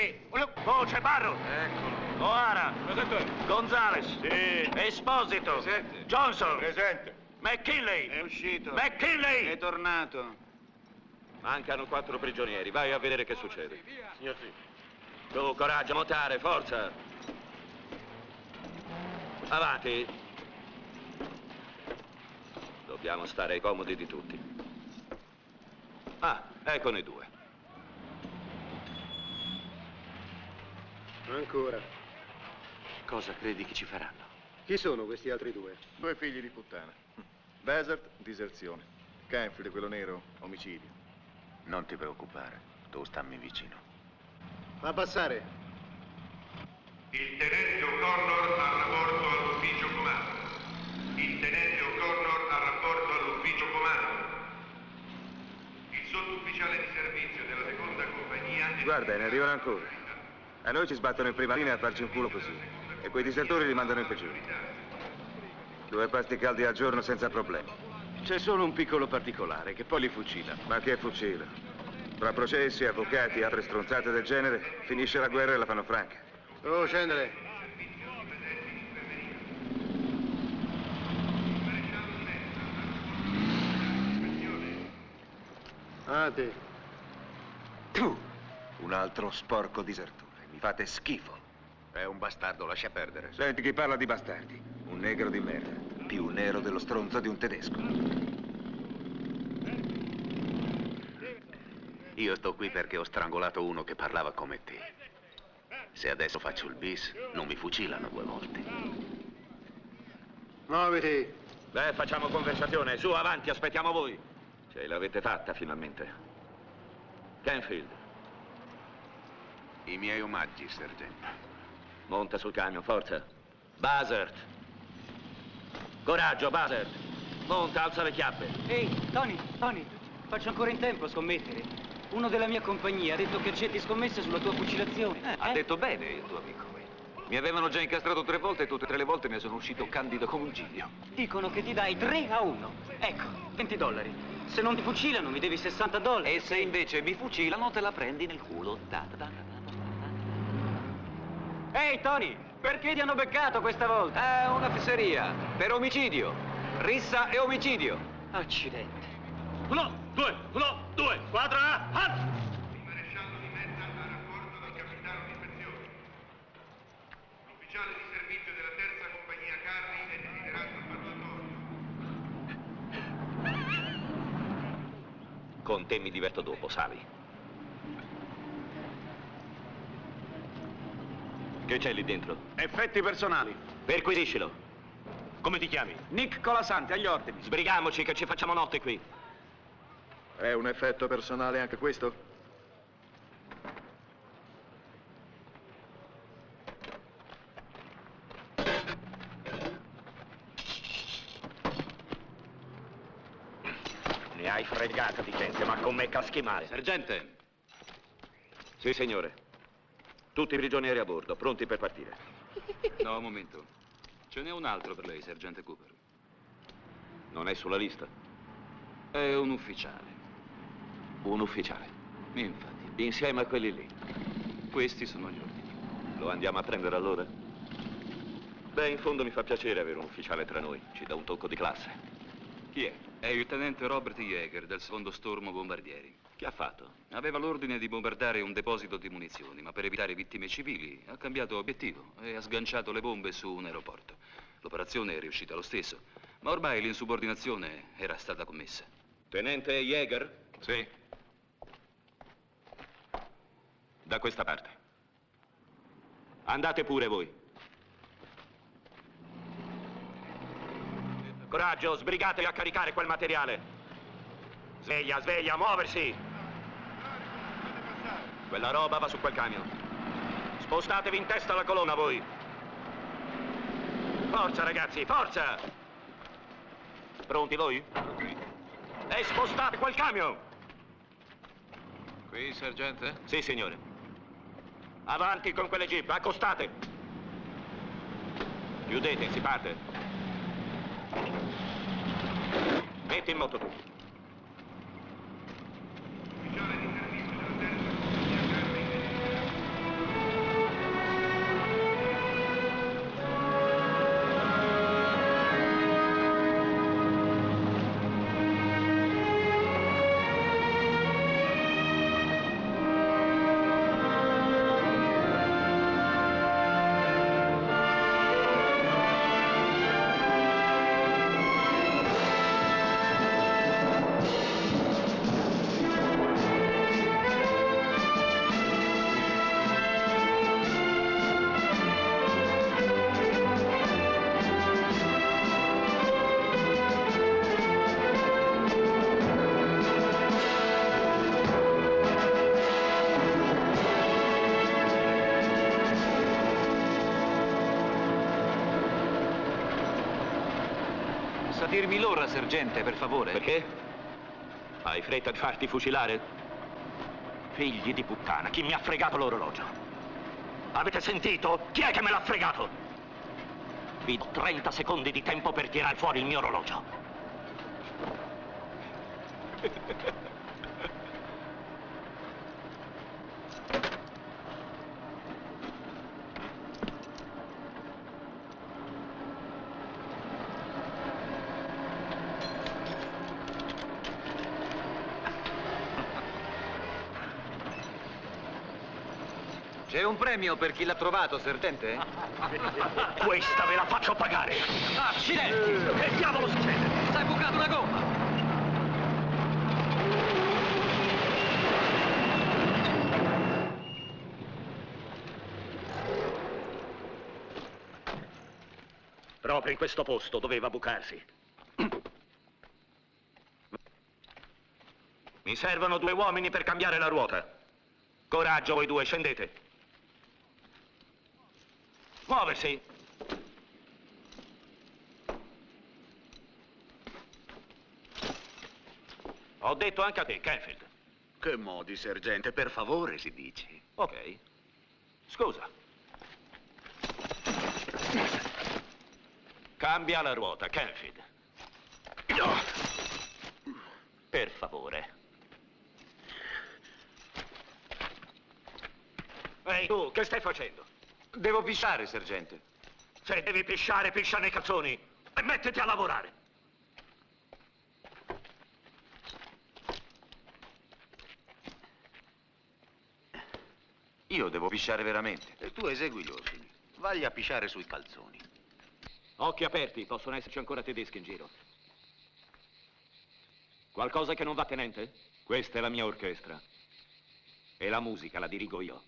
Sì. Voce, Barro. Eccolo. O'Hara. Presente. Gonzales. Sì. Esposito. Presente. Johnson. Presente. McKinley. È uscito. McKinley. È tornato. Mancano 4 prigionieri, vai a vedere che succede. Signor sì. Tu, coraggio, montare, forza. Avanti. Dobbiamo stare comodi di tutti. Ah, eccone 2. Ancora. Cosa credi che ci faranno? Chi sono questi altri due? 2 figli di puttana. Desert, diserzione. Canfield, quello nero, omicidio. Non ti preoccupare, tu stammi vicino. Fa passare. Il tenente O'Connor ha rapporto all'ufficio comando. Il tenente O'Connor ha rapporto all'ufficio comando. Il sottufficiale di servizio della seconda compagnia... Guarda, ne arrivano ancora. A noi ci sbattono in prima linea a farci un culo così. E quei disertori li mandano in peggiore. 2 pasti caldi al giorno senza problemi. C'è solo un piccolo particolare, che poi li fucila. Ma che fucile? Tra processi, avvocati e altre stronzate del genere, finisce la guerra e la fanno franca. Oh, scendere. Ah, te. Tu, un altro sporco disertore. Mi fate schifo. È un bastardo, lascia perdere. Senti chi parla di bastardi. Un negro di merda. Più nero dello stronzo di un tedesco. Io sto qui perché ho strangolato uno che parlava come te. Se adesso faccio il bis, non mi fucilano 2 volte. Muoviti. Beh, facciamo conversazione. Su, avanti, aspettiamo voi. Ce l'avete fatta, finalmente. Canfield. I miei omaggi, sergente. Monta sul camion, forza. Buzzard. Coraggio, Buzzard. Monta, alza le chiappe. Ehi, Tony, faccio ancora in tempo a scommettere. Uno della mia compagnia ha detto che accetti scommesse sulla tua fucilazione. Ha detto bene il tuo amico. Mi avevano già incastrato 3 volte e tutte e 3 le volte ne sono uscito candido come un ciglio. Dicono che ti dai 3-1. Ecco, $20. Se non ti fucilano mi devi $60. E se invece mi fucilano te la prendi nel culo. Ehi, Tony, perché ti hanno beccato questa volta? È una fesseria. Per omicidio. Rissa e omicidio. Accidenti. 1, 2, 4, halt! Il maresciallo di Metta ha rapporto dal capitano di ispezione. L'ufficiale di servizio della terza compagnia carri è desiderato al parlatorio. Con te mi diverto dopo, sali. Che c'è lì dentro? Effetti personali. Perquisiscilo. Come ti chiami? Nick Colasante, agli ordini. Sbrigamoci che ci facciamo notte qui. È un effetto personale anche questo? Ne hai fregata di gente, ma con me caschi male. Sergente. Sì, signore. Tutti i prigionieri a bordo, pronti per partire. No, un momento. Ce n'è un altro per lei, sergente Cooper. Non è sulla lista? È un ufficiale. Un ufficiale. Infatti. Insieme a quelli lì. Questi sono gli ordini. Lo andiamo a prendere allora? Beh, in fondo mi fa piacere avere un ufficiale tra noi. Ci dà un tocco di classe. Chi è? È il tenente Robert Yeager del secondo stormo bombardieri. Che ha fatto? Aveva l'ordine di bombardare un deposito di munizioni, ma per evitare vittime civili ha cambiato obiettivo e ha sganciato le bombe su un aeroporto. L'operazione è riuscita lo stesso, ma ormai l'insubordinazione era stata commessa. Tenente Yeager? Sì. Da questa parte. Andate pure voi. Coraggio, sbrigatevi a caricare quel materiale. Sveglia, sveglia, muoversi. Quella roba va su quel camion. Spostatevi in testa alla colonna voi. Forza ragazzi, forza! Pronti voi? E spostate quel camion! Qui, sergente? Sì, signore. Avanti con quelle jeep, accostate! Chiudete, si parte. Metti in moto tu. Ufficiale di servizio della terza compagnia carri è desiderato. Sa dirmi l'ora, sergente, per favore? Perché? Hai fretta di farti fucilare? Figli di puttana, chi mi ha fregato l'orologio? Avete sentito? Chi è che me l'ha fregato? Vi do 30 secondi di tempo per tirare fuori il mio orologio. C'è un premio per chi l'ha trovato, sergente? Questa ve la faccio pagare! Accidenti! Che diavolo succede? Stai bucato una gomma! Proprio in questo posto doveva bucarsi. Mi servono 2 uomini per cambiare la ruota. Coraggio, voi 2, scendete. Muoversi. Ho detto anche a te, Canfield. Che modi, sergente? Per favore, si dice. Ok. Scusa. Cambia la ruota, Canfield. Per favore. Ehi, tu, che stai facendo? Devo pisciare, sergente. Se devi pisciare, piscia nei cazzoni. E mettiti a lavorare. Io devo pisciare veramente. E tu esegui gli ordini. Vai a pisciare sui calzoni. Occhi aperti, possono esserci ancora tedeschi in giro. Qualcosa che non va, tenente? Questa è la mia orchestra. E la musica la dirigo io.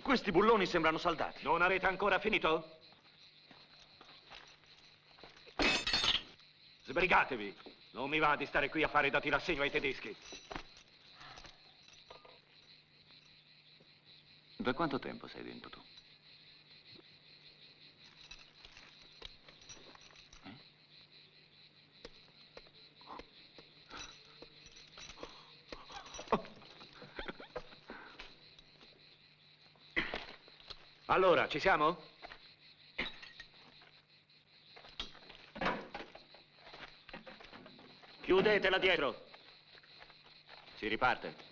Questi bulloni sembrano saldati. Non avete ancora finito? Sbrigatevi. Non mi va di stare qui a fare da tirassegno ai tedeschi. Da quanto tempo sei dentro tu? Allora, ci siamo? Chiudetela dietro. Si riparte.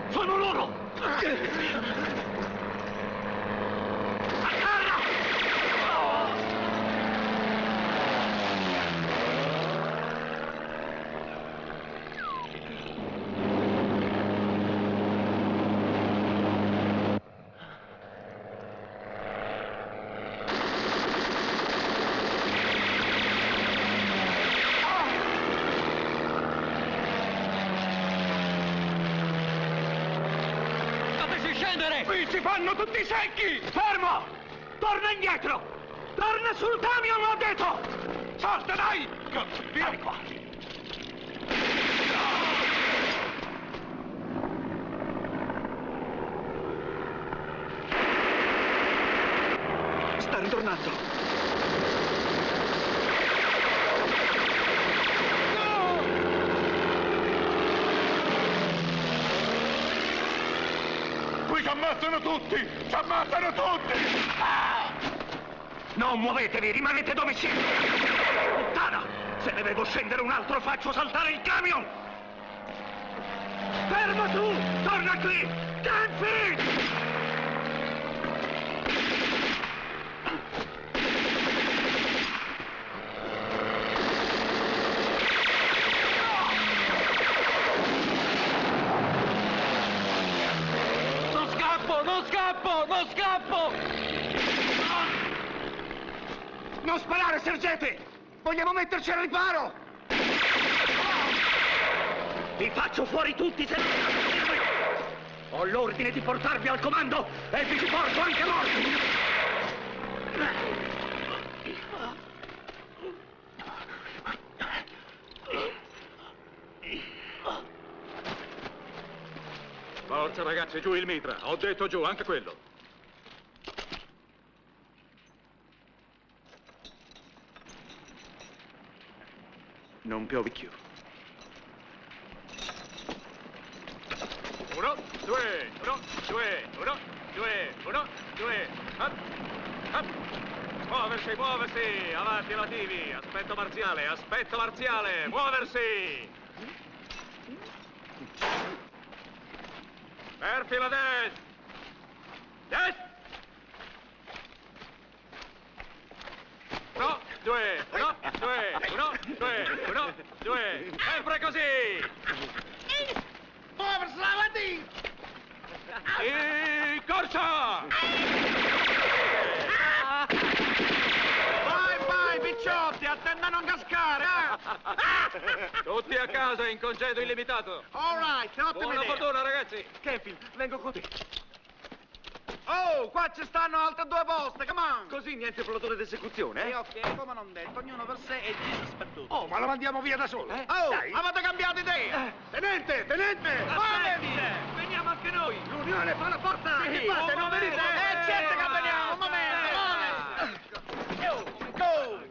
Sono loro! A terra! Qui si fanno tutti secchi! Fermo! Torna indietro! Torna sul camion, ho detto! Salta, dai! Vieni qua! Sta ritornando. Qui ci ammazzano tutti! Ci ammazzano tutti! Ah! Non muovetevi, rimanete dove siete! Puttana! Se ne devo scendere un altro faccio saltare il camion! Fermo tu! Torna qui! Canfield! Non scappo! Non sparare, sergente! Vogliamo metterci al riparo! Vi faccio fuori tutti se non state. Ho l'ordine di portarvi al comando e vi ci porto anche morti! Forza ragazzi, giù il mitra. Ho detto giù, anche quello. Non piove più. 1, 2, 1, 2, 1, 2, 1, 2. Up, up. Muoversi, muoversi. Avanti lativi. Aspetto marziale. Muoversi. Per fila destra. Destra. 1, 2, 1, 2, 1, 2, 1, 2. Sempre così. Muoversi avanti! E corsa! Vai, picciotti, attenda a non cascare, Tutti a casa in congedo illimitato. All right, ottima Buona idea. fortuna, ragazzi. Kenfield, vengo con te. Oh, qua ci stanno altre 2 poste, come on! Così niente plotone d'esecuzione, Sì, ok, come non detto, ognuno per sé e Jesus per tutti. Oh, ma lo mandiamo via da solo. Oh, Dai. avete cambiato idea? Tenente! Muovetevi! Veniamo anche noi. L'unione fa la forza. Sì, Che fate, non venite? certo che veniamo, un momento, Go,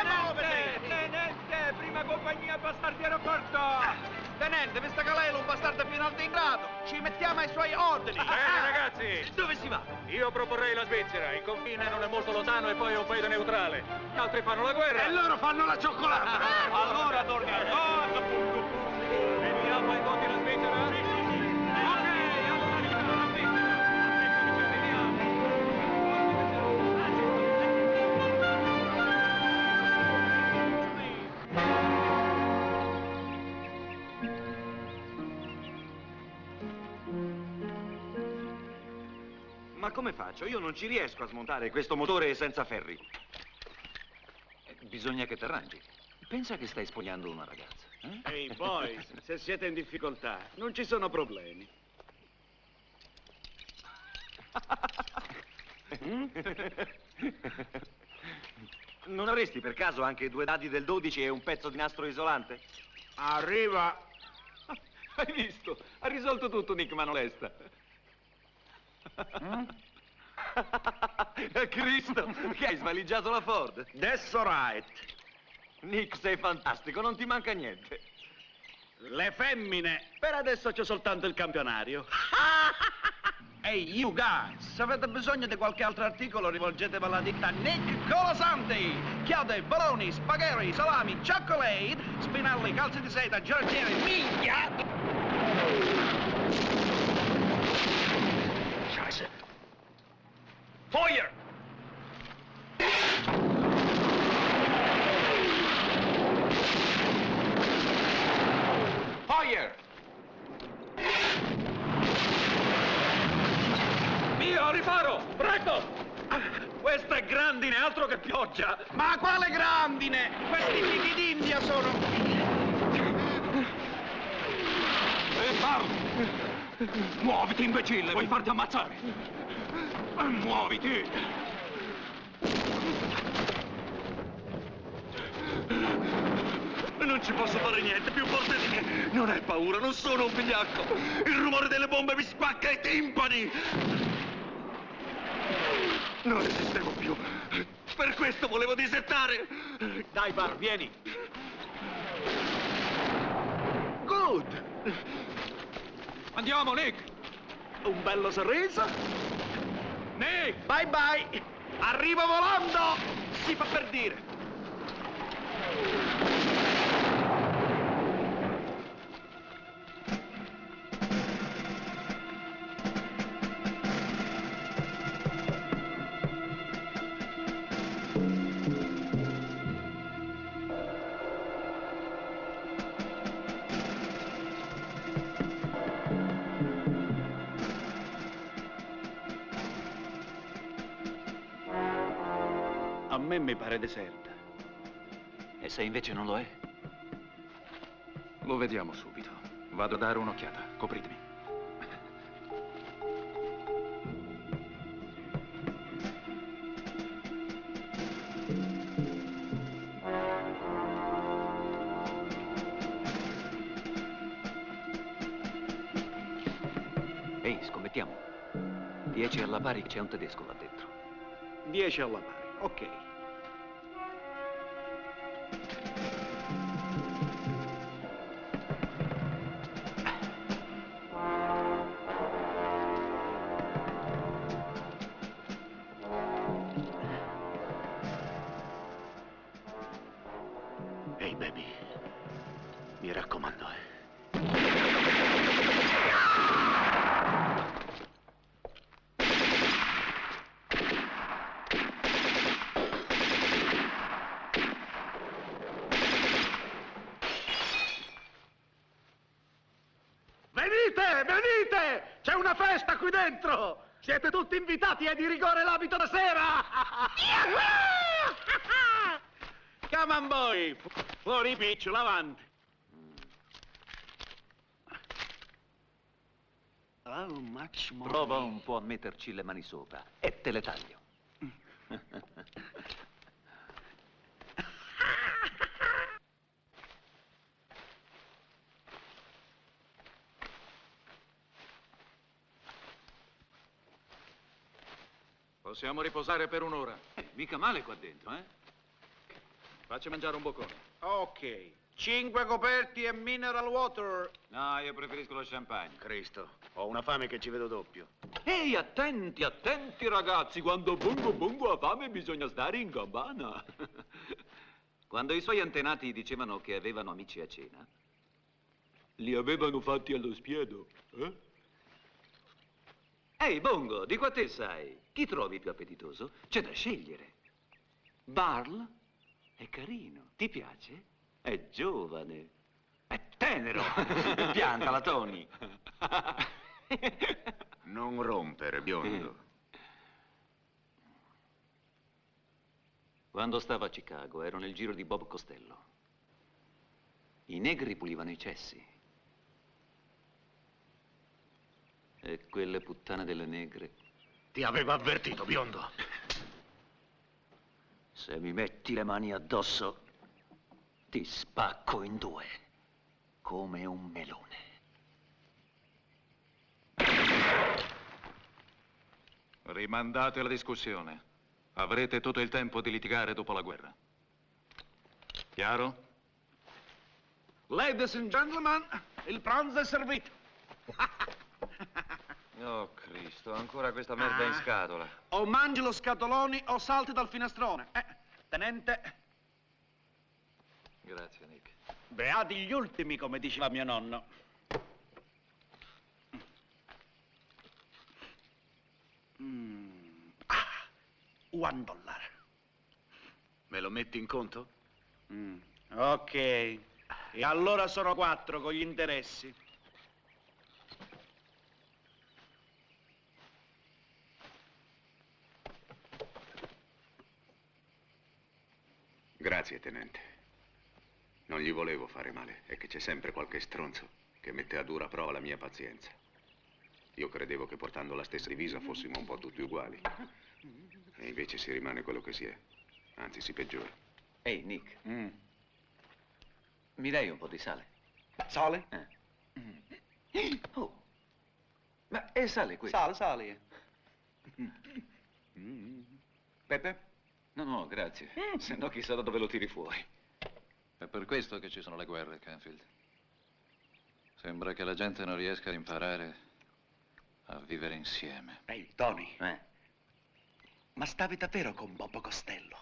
muovete! Tenente, prima compagnia bastardi aeroporto. Tenente, visto che lei è un bastardo più in alto in grado, ci mettiamo ai suoi ordini. Bene, ragazzi. Dove si va? Io proporrei la Svizzera. Il confine non è molto lontano e poi è un paese neutrale. Gli altri fanno la guerra. E loro fanno la cioccolata. Allora torniamo. Veniamo ai voti la Svizzera? Sì. Ok, allora libera la Svizzera. Ma come faccio? Io non ci riesco a smontare questo motore senza ferri. Bisogna che ti arrangi. Pensa che stai spogliando una ragazza. Ehi, boys, se siete in difficoltà, non ci sono problemi. Non avresti per caso anche 2 dadi del 12 e un pezzo di nastro isolante? Arriva! Hai visto? Ha risolto tutto Nick Manolesta. Cristo, che hai svaligiato la Ford? That's right. Nick, sei fantastico, non ti manca niente. Le femmine! Per adesso c'è soltanto il campionario. Ehi, you guys, se avete bisogno di qualche altro articolo rivolgetevi alla ditta Nick Colasanti. Chiode, bologna, spaghetti, salami, cioccolate, spinelli, calze di seta, giorgiere, minchia! Scheiße. Feuer! Fire! Via, riparo! Presto! Questa è grandine, altro che pioggia! Ma quale grandine! Questi fichi d'India sono... Muoviti, imbecille! Vuoi farti ammazzare? Muoviti! Non ci posso fare niente, più forte di me. Non hai paura, non sono un vigliacco. Il rumore delle bombe mi spacca i timpani. Non resistevo più. Per questo volevo disertare. Dai, Bar, vieni. Good. Andiamo, Nick! Un bello sorriso. Nick! Bye bye. Arrivo volando. Si fa per dire. A me mi pare deserta. E se invece non lo è? Lo vediamo subito. Vado a dare un'occhiata. Copritemi. Mettiamo 10 alla pari, c'è un tedesco là dentro. 10 alla pari, ok. Ehi, baby, mi raccomando, Venite, venite! C'è una festa qui dentro! Siete tutti invitati e di rigore l'abito da sera! Come on, boy! Fuori i piccioli, avanti! Oh, much more. Prova un po' a metterci le mani sopra e te le taglio. Possiamo riposare per un'ora. Mica male qua dentro, eh? Facci mangiare un boccone. Ok. 5 coperti e mineral water. No, io preferisco lo champagne. Cristo, ho una fame che ci vedo doppio. Ehi, attenti, attenti ragazzi, quando Bongo Bongo ha fame bisogna stare in campana. Quando i suoi antenati dicevano che avevano amici a cena, li avevano fatti allo spiedo, eh? Ehi, Bongo, di qua te sai, chi trovi più appetitoso? C'è da scegliere. Barl è carino, ti piace? È giovane, è tenero. Piantala, Tony. Non rompere, biondo. Quando stavo a Chicago ero nel giro di Bob Costello. I negri pulivano i cessi. E quelle puttane delle negre. Ti avevo avvertito, biondo. Se mi metti le mani addosso, ti spacco in due, come un melone. Rimandate la discussione. Avrete tutto il tempo di litigare dopo la guerra. Chiaro? Ladies and gentlemen, il pranzo è servito. Oh, Cristo, ancora questa merda in scatola. O mangi lo scatoloni o salti dal finestrone. Tenente, Grazie, Nick. beati gli ultimi, come diceva mio nonno. $1. Me lo metti in conto? Ok. E allora sono 4 con gli interessi. Grazie, tenente. Non gli volevo fare male, è che c'è sempre qualche stronzo che mette a dura prova la mia pazienza. Io credevo che portando la stessa divisa fossimo un po' tutti uguali. E invece si rimane quello che si è. Anzi, si peggiora. Ehi, Nick, mi dai un po' di sale? Sale? Oh, ma è sale qui? Sale. Pepe? No, grazie. Se no chissà da dove lo tiri fuori. È per questo che ci sono le guerre, Canfield. Sembra che la gente non riesca a imparare a vivere insieme. Ehi, Tony, ma stavi davvero con Bob Costello?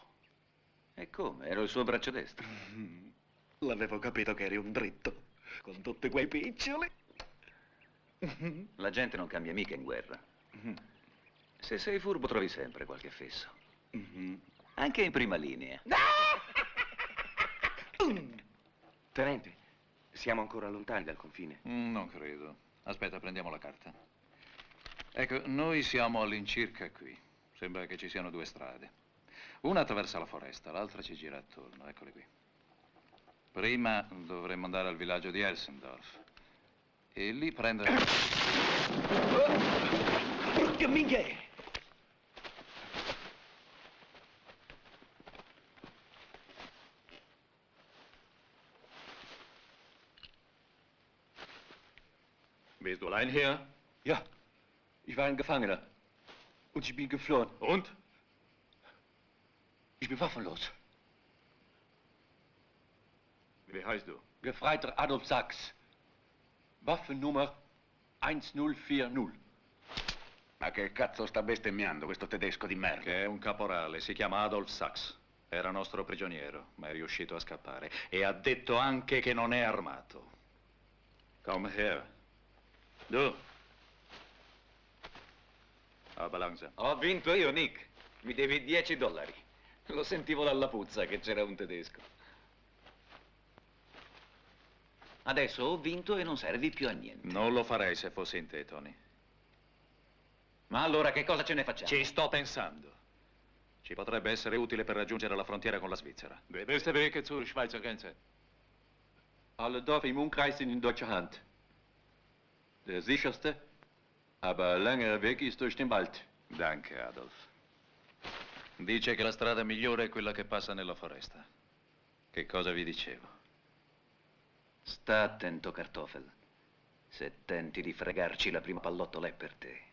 E come? Ero il suo braccio destro. L'avevo capito che eri un dritto, con tutti quei piccioli. La gente non cambia mica in guerra. Se sei furbo trovi sempre qualche fesso. Anche in prima linea. Tenente, siamo ancora lontani dal confine. Non credo. Aspetta, prendiamo la carta. Ecco, noi siamo all'incirca qui. Sembra che ci siano 2 strade. Una attraversa la foresta, l'altra ci gira attorno. Eccole qui. Prima dovremmo andare al villaggio di Elsendorf. E lì prendere... Che minchia è? Bist du allein hier? Ja, Ich war ein Gefangener. Und ich bin geflohen. Und? Ich bin waffenlos. Wie heißt du? Gefreiter Adolf Sachs. Waffennummer 1040. Ma che cazzo sta bestemmiando questo tedesco di merda? Che è un caporale, si chiama Adolf Sachs. Era nostro prigioniero, ma è riuscito a scappare. E ha detto anche che non è armato. Komm her. Du. Aber langsam. Ho vinto io, Nick. Mi devi $10. Lo sentivo dalla puzza che c'era un tedesco. Adesso ho vinto e non servi più a niente. Non lo farei se fossi in te, Tony. Ma allora che cosa ce ne facciamo? Ci sto pensando. Ci potrebbe essere utile per raggiungere la frontiera con la Svizzera. Der beste Weg zur Schweizer Grenze. Alle Dörfer im Umkreis sind in deutscher Hand. Der sicherste, aber längere Weg ist durch den Wald. Danke, Adolf. Dice che la strada migliore è quella che passa nella foresta. Che cosa vi dicevo? Sta attento, Kartoffel. Se tenti di fregarci, la prima pallottola è per te.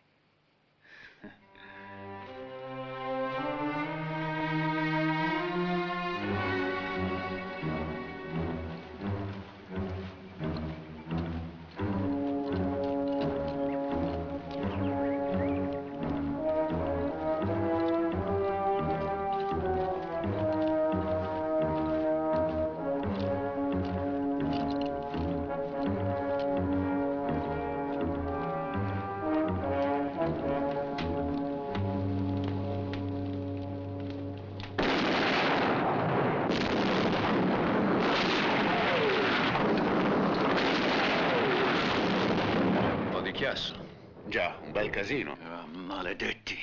Già, un bel casino. Ah, maledetti.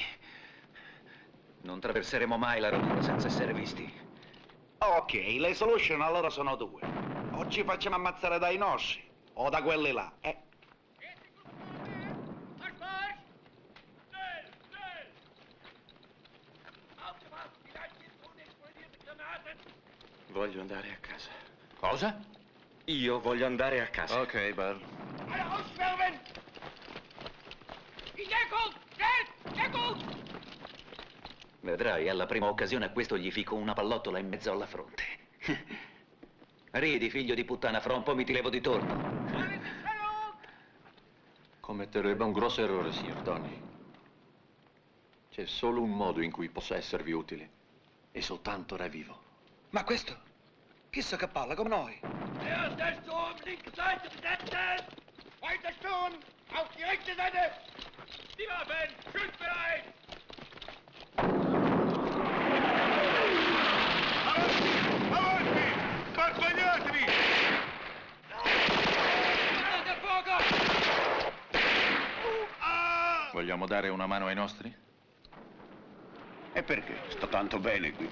Non traverseremo mai la radura senza essere visti. Ok, le solution allora sono due. O ci facciamo ammazzare dai nostri, o da quelli là, Voglio andare a casa. Cosa? Io voglio andare a casa. Ok, Bart. Vedrai, alla prima occasione a questo gli fico una pallottola in mezzo alla fronte. Ridi, figlio di puttana, fra un po' mi ti levo di torno. Commetterebbe un grosso errore, signor Tony. C'è solo un modo in cui possa esservi utile. E soltanto da vivo. Ma questo? Chissà che parla come noi. Erster Sturm, linke Seite besetzen! Weiter Sturm, auf die rechte Seite! Die Waffen, schussbereit! Avanti! Vergognatevi! Guardate a fuoco! Vogliamo dare una mano ai nostri? E perché? Sto tanto bene qui.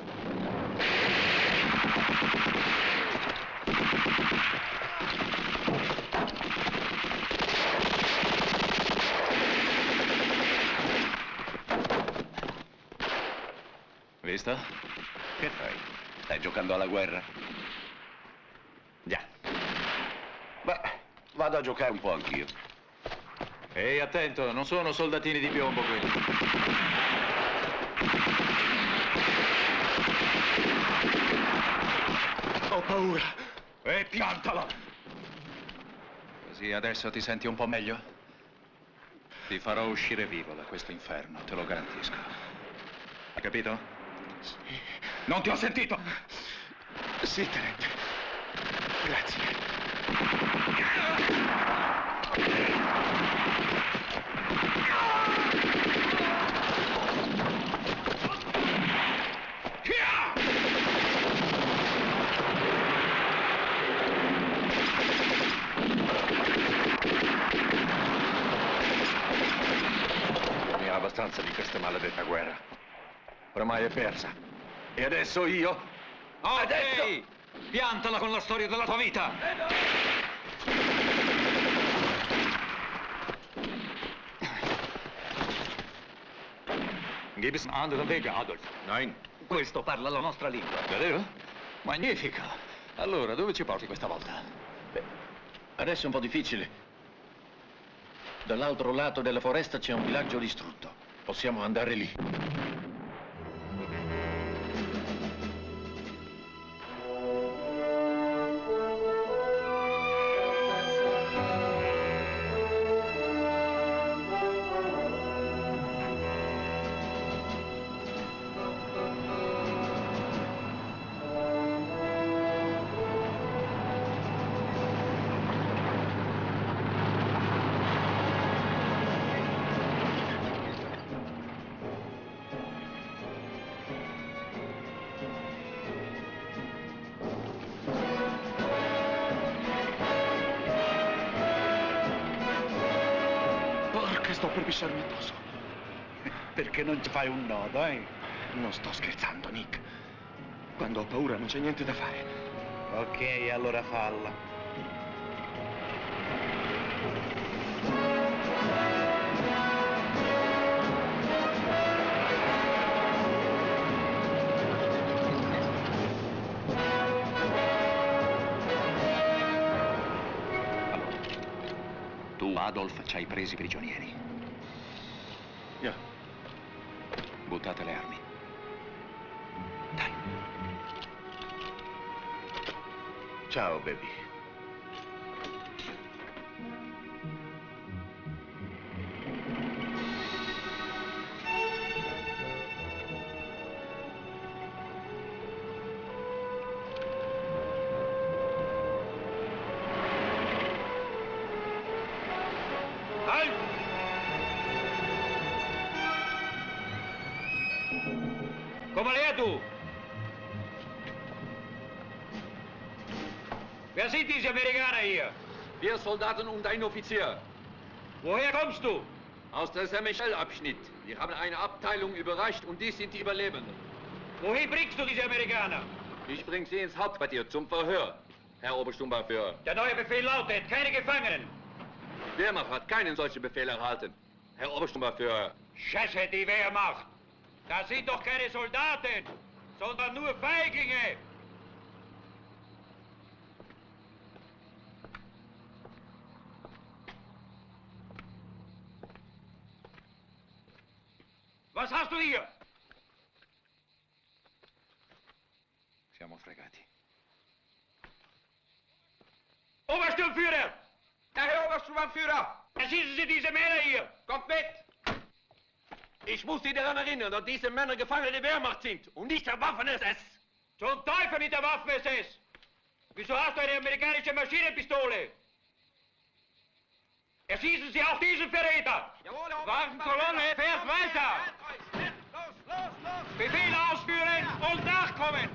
Visto? Che fai? Stai giocando alla guerra? Già. Beh, vado a giocare un po' anch'io. Ehi, attento, non sono soldatini di piombo quelli. Ho paura. E piantalo! Così adesso ti senti un po' meglio? Ti farò uscire vivo da questo inferno, te lo garantisco. Hai capito? Sì. Non ti ho sentito! Sì, tenente. Grazie. Ne ha abbastanza di questa maledetta guerra. Ormai è persa. E adesso io? Ok! Piantala con la storia della tua vita! Gib es einen anderen Weg, Adolf. Nein. Questo parla la nostra lingua. Davvero? Magnifico. Allora, dove ci porti questa volta? Beh, adesso è un po' difficile. Dall'altro lato della foresta c'è un villaggio distrutto. Possiamo andare lì. Sto per pissarmi addosso. Perché non ci fai un nodo, eh? Non sto scherzando, Nick. Quando ho paura non c'è niente da fare. Ok, allora falla. Tu, Adolf, ci hai presi prigionieri. Buttate le armi. Dai. Ciao, baby. Kom mal her, du! Wer sind diese Amerikaner hier? Wir Soldaten und ein Offizier. Woher kommst du? Aus der Saint-Michel-Abschnitt. Wir haben eine Abteilung überrascht und dies sind die Überlebenden. Wohin bringst du diese Amerikaner? Ich bringe sie ins Hauptquartier zum Verhör, Herr Obersturmbannführer. Der neue Befehl lautet, keine Gefangenen. Wehrmacht hat keinen solchen Befehl erhalten, Herr Obersturmbannführer. Scheiße, die Wehrmacht! Das sind doch keine Soldaten, sondern nur Feiglinge! Was hast du hier? Siamo fregati. Obersturmführer! Der Herr Obersturmführer! Erschießen Sie diese Männer hier! Kommt mit! Ich muss Sie daran erinnern, dass diese Männer Gefangene der Wehrmacht sind und nicht der Waffen-SS. Zum Teufel mit der Waffen-SS! Wieso hast du eine amerikanische Maschinenpistole? Erschießen Sie auch diesen Verräter! Wagenkolonne fährt weiter! Befehl ausführen und nachkommen!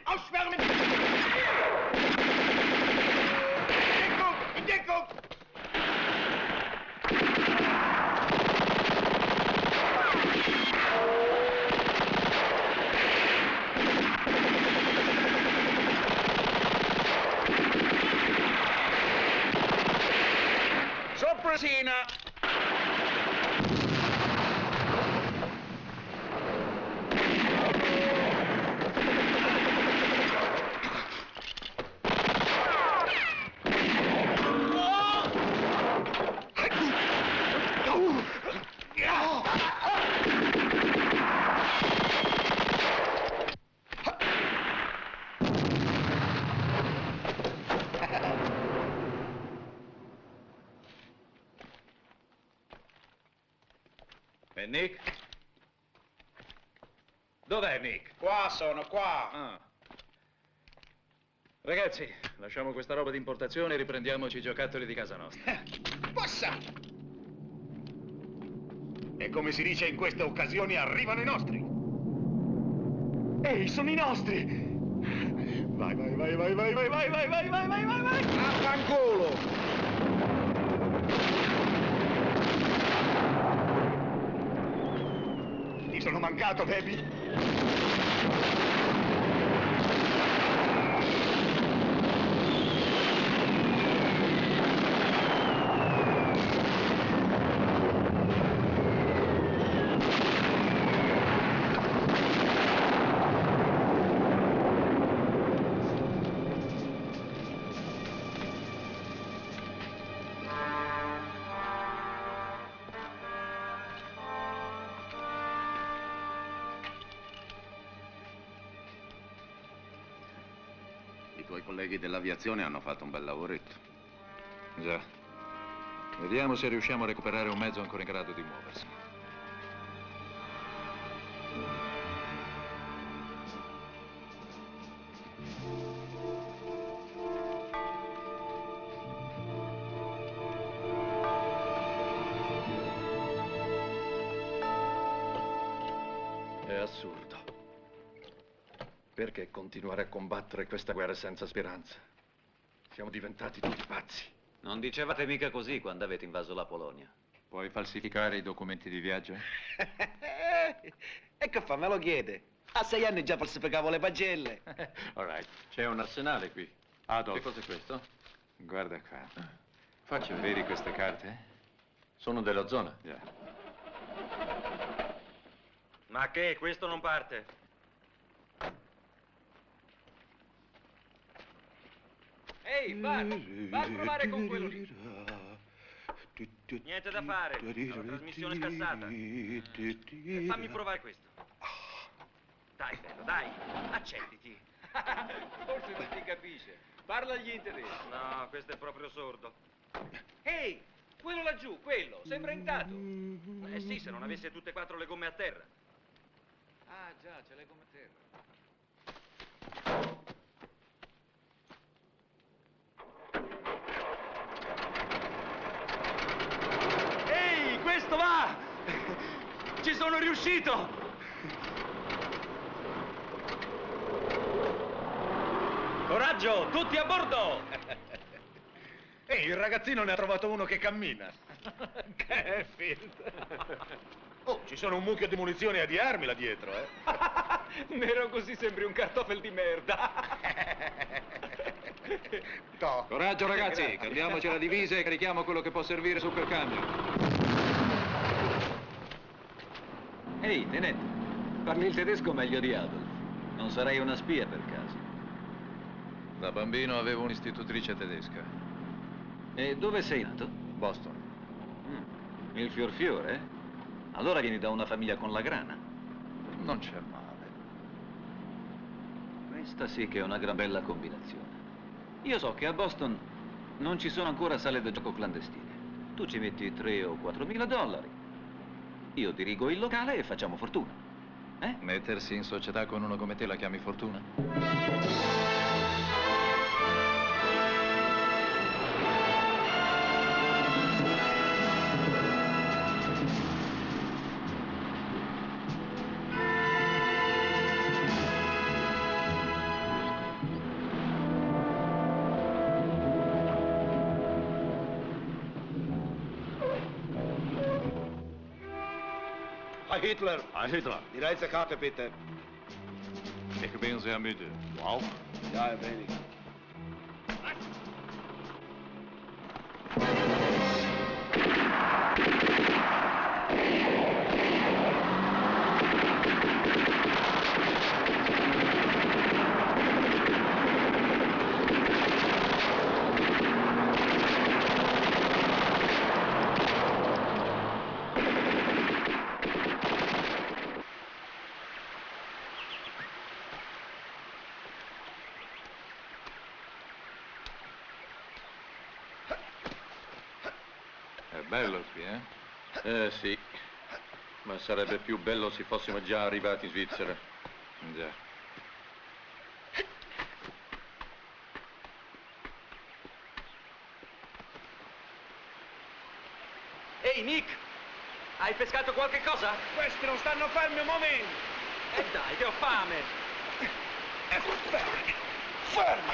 Ausschwärmen! In Deckung! Sorpresina! E Nick? Dov'è Nick? Qua sono, qua. Ah. Ragazzi, lasciamo questa roba di importazione e riprendiamoci i giocattoli di casa nostra. Passa! E come si dice in queste occasioni, arrivano i nostri. Ehi, sono i nostri! Vai, vai, vai, vai, vai, vai, vai, vai, vai, vai, vai, vai, vai! Affanculo! Ti sono mancato, baby! I tuoi colleghi dell'aviazione hanno fatto un bel lavoretto. Già. Vediamo se riusciamo a recuperare un mezzo ancora in grado di muoversi. È assurdo. Perché continuare a combattere questa guerra senza speranza? Siamo diventati tutti pazzi. Non dicevate mica così quando avete invaso la Polonia. Puoi falsificare i documenti di viaggio? E che fa? Me lo chiede. A 6 anni già falsificavo le pagelle. All right. C'è un arsenale qui. Adolf. Che cos'è questo? Guarda qua. Vedi queste carte? Sono della zona. Già. Ma che? Questo non parte. Ehi, Bart, va a provare con quello lì. Niente da fare, la trasmissione scassata. Fammi provare questo. Dai, bello, dai, accenditi. Forse non ti capisce. Parlagli in tedesco. No, questo è proprio sordo. Ehi, quello laggiù, quello, sembra intato. Eh sì, se non avesse tutte e 4 le gomme a terra. Ah già, ce l'hai come terra. Ehi, questo va! Ci sono riuscito! Coraggio, tutti a bordo! Ehi, il ragazzino ne ha trovato uno che cammina. Garfield! Oh, ci sono un mucchio di munizioni e di armi là dietro, eh? Nero così sembri un cartoffel di merda! No. Coraggio, ragazzi, cambiamoci la divisa e carichiamo quello che può servire su quel camion. Ehi, tenente, parli il tedesco meglio di Adolf. Non sarei una spia per caso. Da bambino avevo un'istitutrice tedesca. E dove sei nato? Boston. Il fior-fiore, eh? Allora vieni da una famiglia con la grana. Non c'è male. Questa sì che è una gran bella combinazione. Io so che a Boston non ci sono ancora sale da gioco clandestine. Tu ci metti 3 o 4 mila dollari. Io dirigo il locale e facciamo fortuna. Eh? Mettersi in società con uno come te la chiami fortuna? Herr Hitler. Herr Hitler. Die Reisekarte bitte. Ich bin sehr müde. Du auch? Ja, ein wenig. È bello qui, eh? Sì. Ma sarebbe più bello se fossimo già arrivati in Svizzera. Già. Ehi, Nick! Hai pescato qualche cosa? Questi non stanno fermi un momento! Dai, che ho fame! Ferma!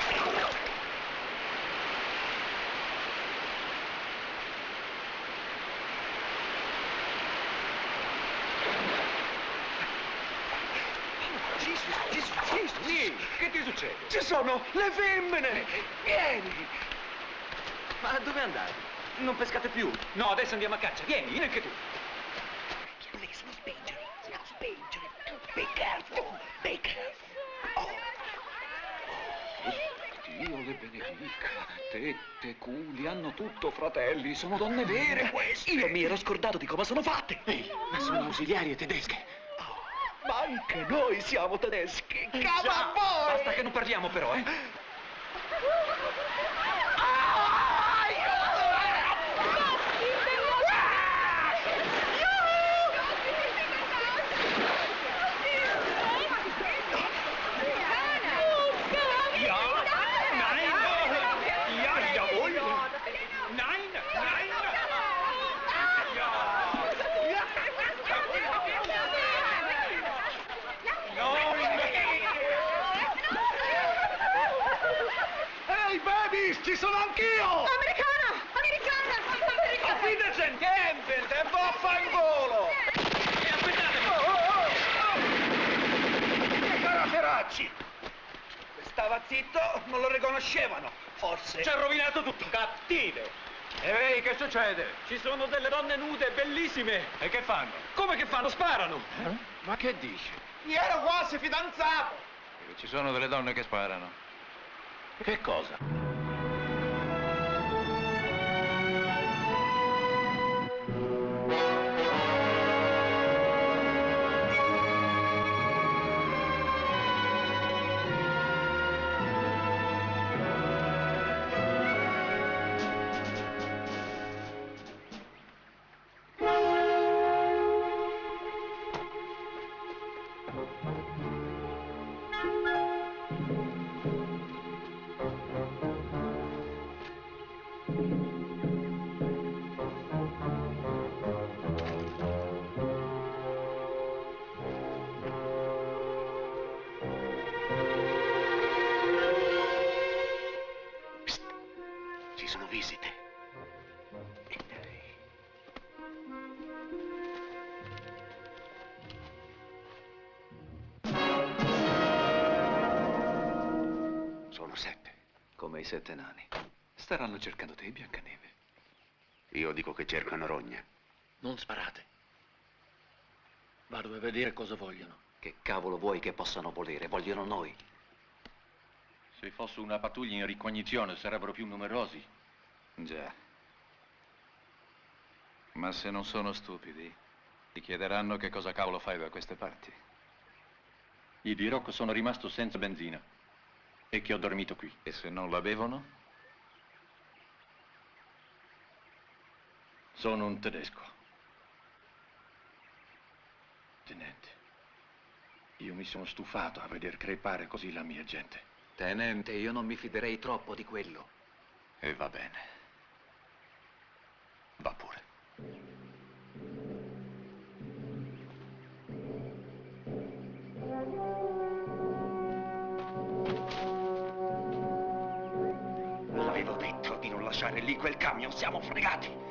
Gesù! Che ti succede? Ci sono le femmine! Vieni! Ma dove andate? Non pescate più? No, adesso andiamo a caccia. Vieni anche tu. Please, non spingere! Non spingere! Be careful! Be careful! Dio le benedica. Tette, culi, hanno tutto, fratelli. Sono donne vere queste. Io mi ero scordato di come sono fatte! Ma sono ausiliarie tedesche. Ma anche noi siamo tedeschi! Già, basta che non parliamo però, eh? Ci sono anch'io! Americana! Wiedersehen, Campbell, e vaffanculo! E aspettatemi! Caraferacci! Stava zitto, non lo riconoscevano, forse. Ci ha rovinato tutto! Cattive! Ehi, che succede? Ci sono delle donne nude, bellissime! E che fanno? Come che fanno? Sparano! Ma che dici? Io ero quasi fidanzato! Ci sono delle donne che sparano. Che cosa? Ci sono visite. Sono 7. Come i 7 nani. Staranno cercando te, Biancaneve. Io dico che cercano rogna. Non sparate. Vado a vedere cosa vogliono. Che cavolo vuoi che possano volere? Vogliono noi. Se fosse una pattuglia in ricognizione sarebbero più numerosi. Già. Ma se non sono stupidi, ti chiederanno che cosa cavolo fai da queste parti. Gli dirò che sono rimasto senza benzina e che ho dormito qui. E se non la bevono? Sono un tedesco. Tenente, io mi sono stufato a veder crepare così la mia gente. Tenente, io non mi fiderei troppo di quello. E va bene. Va pure. L'avevo detto di non lasciare lì quel camion, siamo fregati!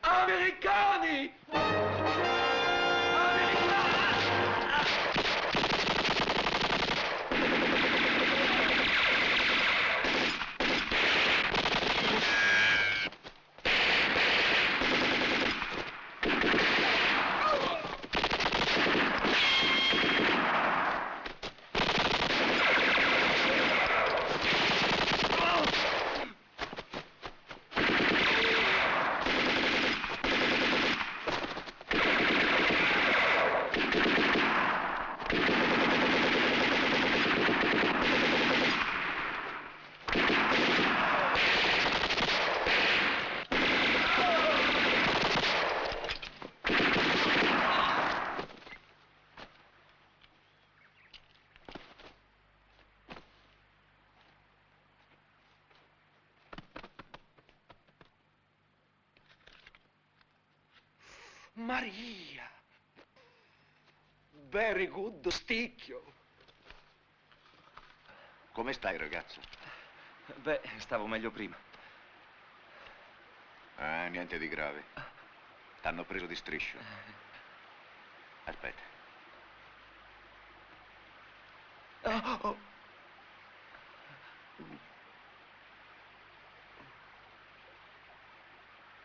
Americani! Maria! Very good, sticchio. Come stai, ragazzo? Beh, stavo meglio prima. Ah, niente di grave. T'hanno preso di striscio. Aspetta. Oh.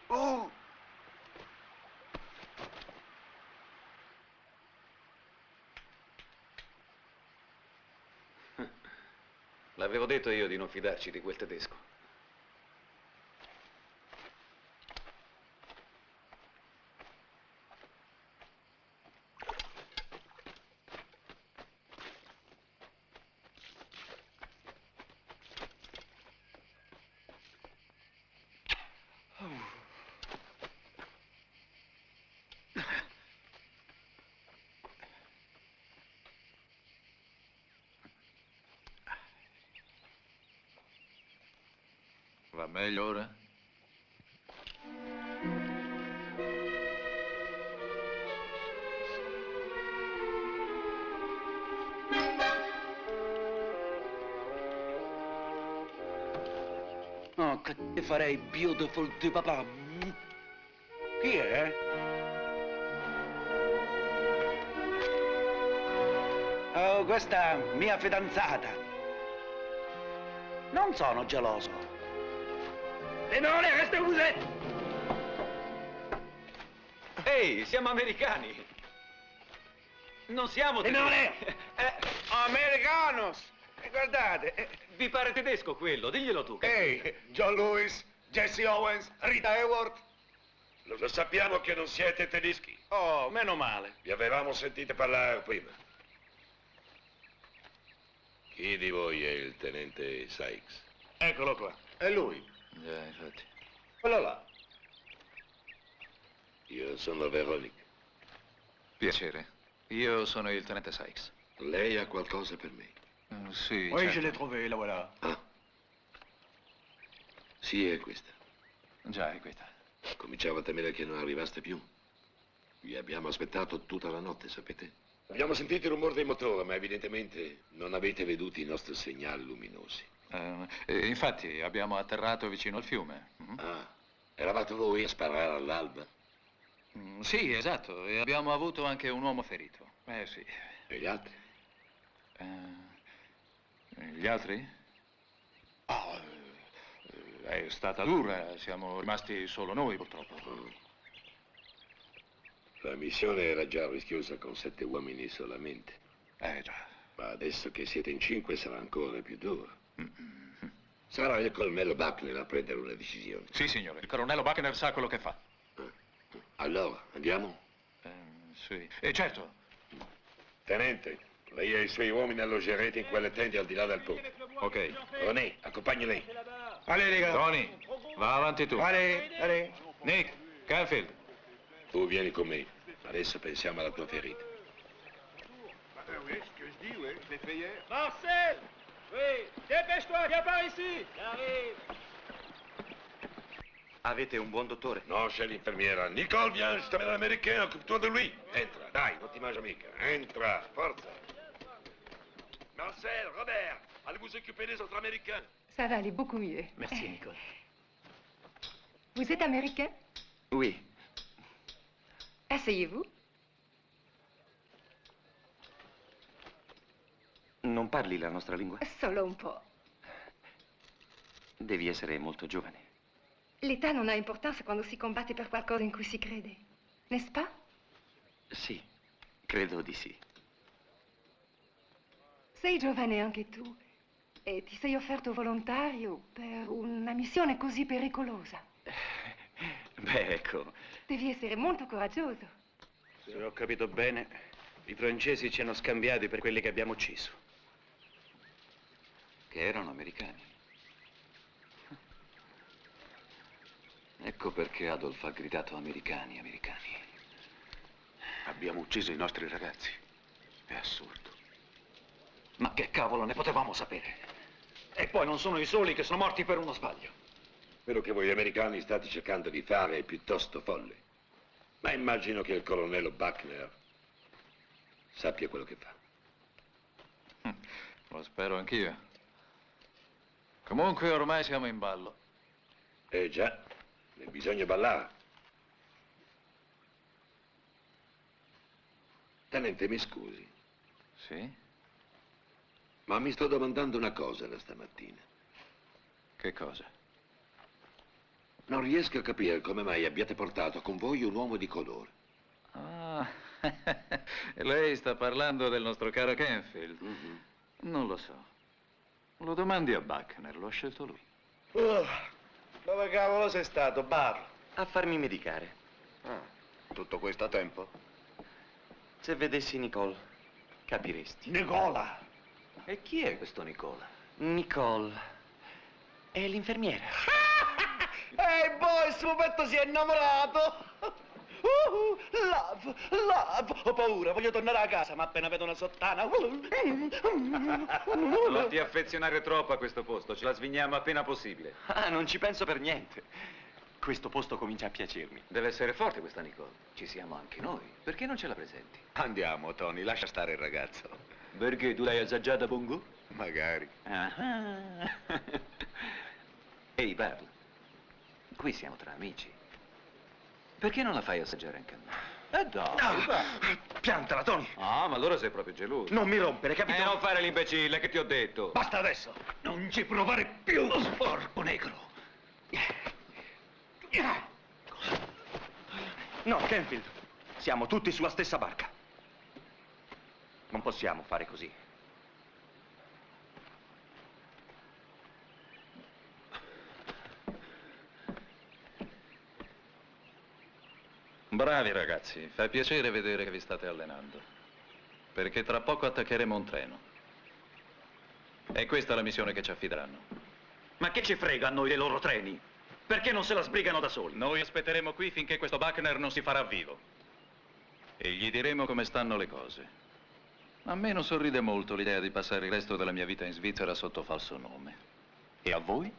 Oh! L'avevo detto io di non fidarci di quel tedesco. Va meglio ora? Oh, che ti farei beautiful di papà. Chi è? Oh, questa è mia fidanzata. Non sono geloso. Tenore, resta così! Ehi, siamo americani! Non siamo Tenore! tedeschi! Americanos! Guardate! Vi pare tedesco quello? Diglielo tu. Ehi, John Lewis, Jesse Owens, Rita Hayworth. Lo sappiamo che non siete tedeschi. Oh, meno male. Vi avevamo sentito parlare prima. Chi di voi è il tenente Sykes? Eccolo qua. È lui. Già, infatti. Quello là. Io sono Veronica. Piacere. Io sono il tenente Sykes. Lei ha qualcosa per me? Sì, Oui, certo. je l'ai trouvé, la voilà. Ah. Sì, è questa. Già, è questa. Cominciava a temere che non arrivaste più. Vi abbiamo aspettato tutta la notte, sapete? Abbiamo sentito il rumore dei motori, ma evidentemente non avete veduto i nostri segnali luminosi. Infatti, abbiamo atterrato vicino al fiume. Ah, eravate voi a sparare all'alba? Sì, esatto. E abbiamo avuto anche un uomo ferito. Sì. E gli altri? Gli altri? Oh, è stata dura. Siamo rimasti solo noi, purtroppo. La missione era già rischiosa con 7 uomini solamente. Già. Ma adesso che siete in 5 sarà ancora più duro. Sarà il colonnello Buckner a prendere una decisione. Sì, signore. Il colonnello Buckner sa quello che fa. Allora, andiamo? Sì. Certo. Tenente, lei e i suoi uomini alloggerete in quelle tende al di là del ponte. Ok. René, accompagni lei. Allez, les gars. Tony, va avanti tu. Allez. Nick, Canfield. Tu vieni con me. Adesso pensiamo alla tua ferita. Marcel! Oui, dépêche-toi, viens par ici! J'arrive! Avete un buon dottore? No, c'è l'infermiera. Nicole, viens, sta bene l'americano, occupe-toi de lui. Entra, dai, non ti mangia mica. Entra, forza. Marcel, Robert, allez vous occuper des autres américains. Ça va aller beaucoup mieux. Merci, Nicole. Vous êtes américain? Oui. Asseyez-vous. Non parli la nostra lingua? Solo un po'. Devi essere molto giovane. L'età non ha importanza quando si combatte per qualcosa in cui si crede, n'est-ce pas? Sì, credo di sì. Sei giovane anche tu e ti sei offerto volontario per una missione così pericolosa. Beh, ecco. Devi essere molto coraggioso. Se ho capito bene, i francesi ci hanno scambiati per quelli che abbiamo ucciso. Che erano americani. Ecco perché Adolf ha gridato americani, americani. Abbiamo ucciso i nostri ragazzi. È assurdo. Ma che cavolo ne potevamo sapere? E poi non sono i soli che sono morti per uno sbaglio. Quello che voi americani state cercando di fare è piuttosto folle. Ma immagino che il colonnello Buckner sappia quello che fa. Lo spero anch'io. Comunque ormai siamo in ballo. Già, ne bisogna ballare. Tenente, mi scusi. Sì? Ma mi sto domandando una cosa da stamattina. Che cosa? Non riesco a capire come mai abbiate portato con voi un uomo di colore. Ah, lei sta parlando del nostro caro Kenfield. Non lo so. Lo domandi a Buckner, lo ha scelto lui. Dove cavolo sei stato, Barlo? A farmi medicare. Tutto questo a tempo? Se vedessi Nicole, capiresti. Nicola! E chi è questo Nicola? Nicole è l'infermiera. Ehi, boy, questo pupetto si è innamorato! Love! Ho paura, voglio tornare a casa, ma appena vedo una sottana... Non ti affezionare troppo a questo posto, ce la svigniamo appena possibile. Ah, non ci penso per niente. Questo posto comincia a piacermi. Deve essere forte questa Nicole. Ci siamo anche noi. Perché non ce la presenti? Andiamo, Tony, lascia stare il ragazzo. Perché tu l'hai assaggiata, Bongo? Magari. Ehi, Barl, qui siamo tra amici. Perché non la fai assaggiare anche a me? Dai, va. Piantala, Tony! Ah, ma allora sei proprio geloso. Non mi rompere, capito? Non fare l'imbecille, che ti ho detto? Basta adesso! Non ci provare più, sporco negro! No, Kenfield, siamo tutti sulla stessa barca. Non possiamo fare così. Bravi ragazzi, fa piacere vedere che vi state allenando. Perché tra poco attaccheremo un treno. E questa è la missione che ci affideranno. Ma che ci frega a noi dei loro treni? Perché non se la sbrigano da soli? Noi aspetteremo qui finché questo Buckner non si farà vivo. E gli diremo come stanno le cose. A me non sorride molto l'idea di passare il resto della mia vita in Svizzera sotto falso nome. E a voi?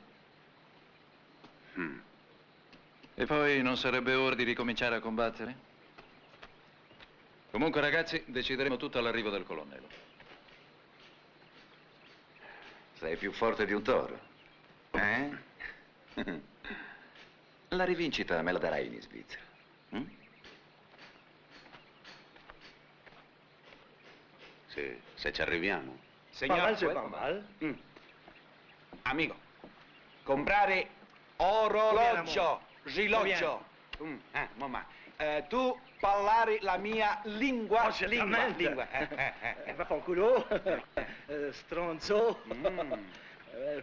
E poi non sarebbe ora di ricominciare a combattere? Comunque ragazzi, decideremo tutto all'arrivo del colonnello. Sei più forte di un toro. Eh? La rivincita me la darai in Svizzera. Se ci arriviamo. Signor, amico, comprare orologio, rilogio. Mamma, tu parlare la mia lingua. Lingua. Vaffanculo! Stronzo!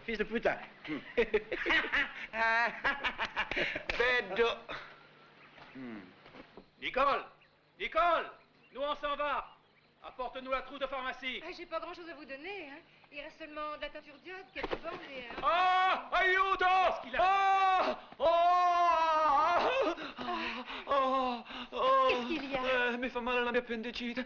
Fils de putain! Vedo. Nicole! Nicole! Nous on s'en va! Apporte-nous la trousse de pharmacie! J'ai pas grand-chose à vous donner, hein. Il reste seulement de la teinture d'iode, quelques bandes et... Ah! Aiuto! Qu'est-ce qu'il y a? Mi fa male la mia appendicite.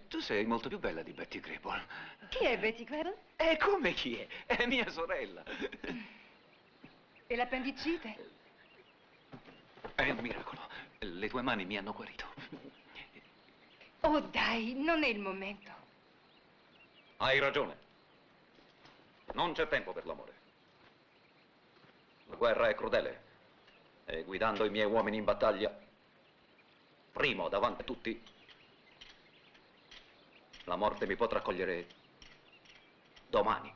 Tu sei molto più bella di Betty Grable. Chi è Betty Grable? E come chi è? È mia sorella. E l'appendicite? È un miracolo. Le tue mani mi hanno guarito. Oh dai, non è il momento. Hai ragione. Non c'è tempo per l'amore. La guerra è crudele. E guidando i miei uomini in battaglia, primo davanti a tutti, la morte mi potrà cogliere domani,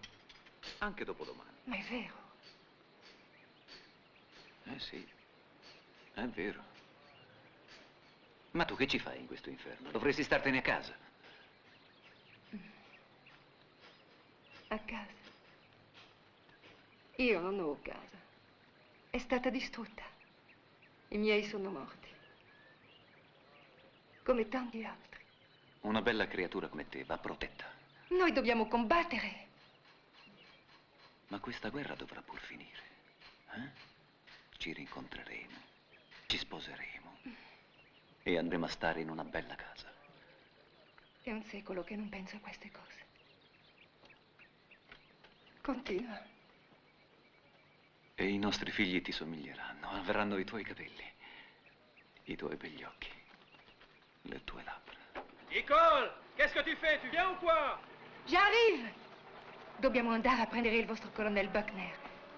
anche dopodomani. Ma è vero. Sì, è vero. Ma tu che ci fai in questo inferno? Dovresti startene a casa. A casa. Io non ho casa. È stata distrutta. I miei sono morti. Come tanti altri. Una bella creatura come te va protetta. Noi dobbiamo combattere. Ma questa guerra dovrà pur finire. Ci rincontreremo, ci sposeremo e andremo a stare in una bella casa. È un secolo che non penso a queste cose. Continua. E i nostri figli ti somiglieranno, avranno i tuoi capelli, i tuoi begli occhi, le tue labbra. Nicole, qu'est-ce que tu fais? Tu viens ou quoi? J'arrive! Dobbiamo andare a prendere il vostro colonnello Buckner.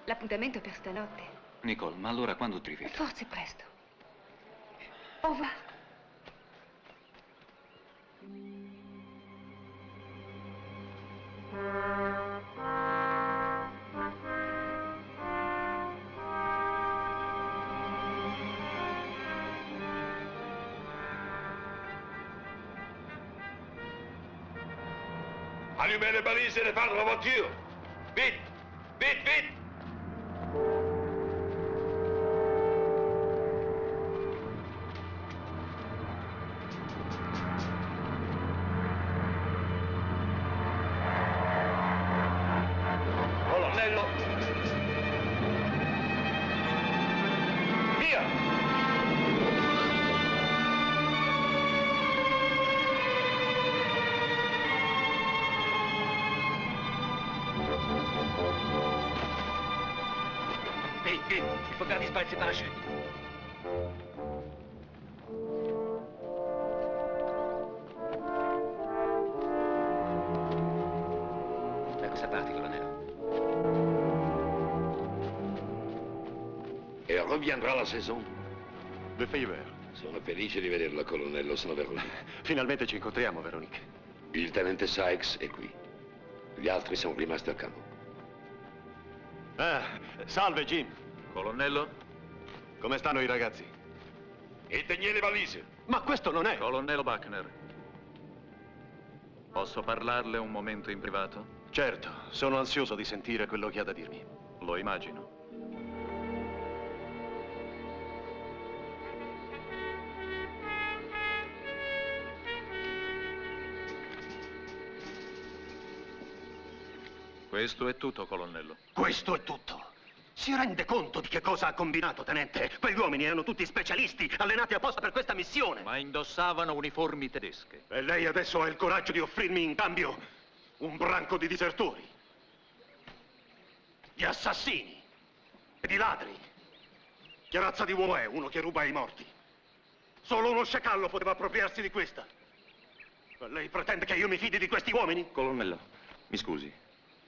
L'appuntamento per stanotte. Nicole, ma allora quando ti rivedo? Forse presto. Au revoir. Allumez les balises et départ de la voiture. Vite, vite, vite. Colonnello. Via. Vite, vite, il faut faire disparaître ces parachutes. Da cosa parti, colonnello? E reviendrà la saison. Le Faveur. Sono felice di vederla, colonnello. Sono Veronique. Finalmente ci incontriamo, Veronique. Il tenente Sykes è qui. Gli altri sono rimasti al campo. Ah, salve, Jim. Colonnello? Come stanno i ragazzi? Éteignez les valises. Ma questo non è... Colonnello Buckner. Posso parlarle un momento in privato? Certo, sono ansioso di sentire quello che ha da dirmi. Lo immagino. Questo è tutto, colonnello. Questo è tutto. Si rende conto di che cosa ha combinato, tenente? Quegli uomini erano tutti specialisti, allenati apposta per questa missione. Ma indossavano uniformi tedesche. E lei adesso ha il coraggio di offrirmi in cambio un branco di disertori, di assassini e di ladri. Che razza di uomo è uno che ruba ai morti? Solo uno sciacallo poteva appropriarsi di questa. Ma lei pretende che io mi fidi di questi uomini? Colonnello, mi scusi.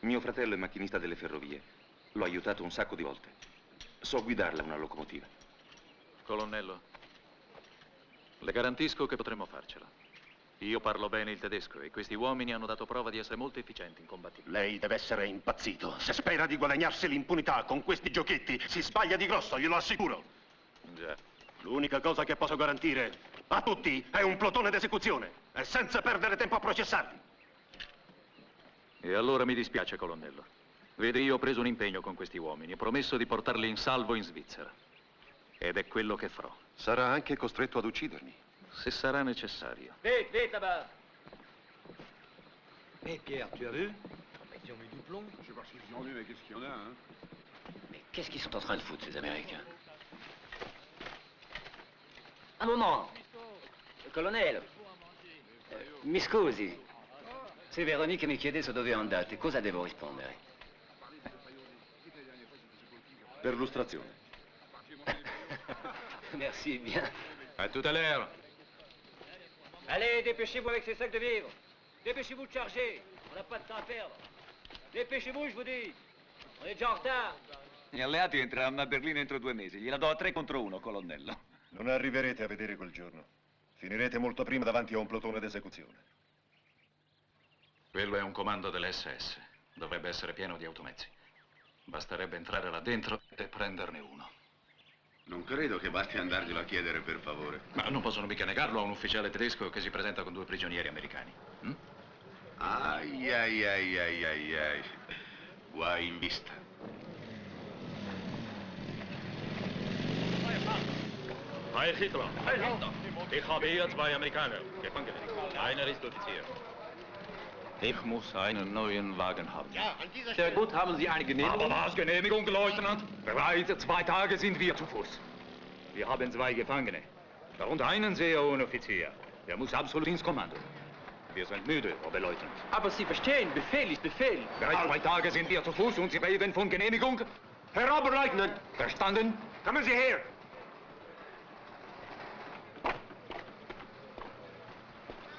Mio fratello è macchinista delle ferrovie. L'ho aiutato un sacco di volte. So guidarla una locomotiva. Colonnello, le garantisco che potremo farcela. Io parlo bene il tedesco e questi uomini hanno dato prova di essere molto efficienti in combattimento. Lei deve essere impazzito. Se spera di guadagnarsi l'impunità con questi giochetti, si sbaglia di grosso, glielo assicuro. Già. L'unica cosa che posso garantire a tutti è un plotone d'esecuzione e senza perdere tempo a processarli. E allora mi dispiace, colonnello. Vede, io ho preso un impegno con questi uomini. Ho promesso di portarli in salvo in Svizzera. Ed è quello che farò. Sarà anche costretto ad uccidermi. Se sarà necessario. Vite, vite là-bas. Pierre, tu as vu? Ils ont mis du plomb. Je sais pas s'ils ont vu, mais qu'est-ce qu'il y en a, hein? Mais qu'est-ce qu'ils sont en train de foutre, ces Américains? Un moment. Colonnello. Mi scusi. Se Veronique mi chiedesse dove andate, cosa devo rispondere? Per lustrazione. Merci bien. À tout à l'heure. Allez, dépêchez-vous avec ces sacs de vivres. Dépêchez-vous de charger. On n'a pas de temps à perdre. Dépêchez-vous, je vous dis. On est déjà en retard. Gli alleati entreranno a Berlino entro 2 mesi. Gliela do a 3 contro 1, colonnello. Non arriverete a vedere quel giorno. Finirete molto prima davanti a un plotone d'esecuzione. Quello è un comando dell'SS. Dovrebbe essere pieno di automezzi. Basterebbe entrare là dentro e prenderne uno. Non credo che basti andarglielo a chiedere, per favore. Ma non possono mica negarlo a un ufficiale tedesco che si presenta con 2 prigionieri americani. Ai, ai, ai, ai, ai, ai. Guai in vista. Heil Hitler. Ich habe hier 2 Amerikaner, Gefangene. Einer ist Offizier. Ich muss einen neuen Wagen haben. Ja, an dieser Stelle... Sehr gut, haben Sie eine Genehmigung? Aber was, Genehmigung, Leutnant? Bereits 2 Tage sind wir zu Fuß. Wir haben 2 Gefangene. Darunter einen sehr hohen Offizier. Der muss absolut ins Kommando. Wir sind müde, Oberleutnant. Aber Sie verstehen, Befehl ist Befehl. Bereits 2 Tage sind wir zu Fuß und Sie reden von Genehmigung? Herr Oberleutnant! Verstanden? Kommen Sie her!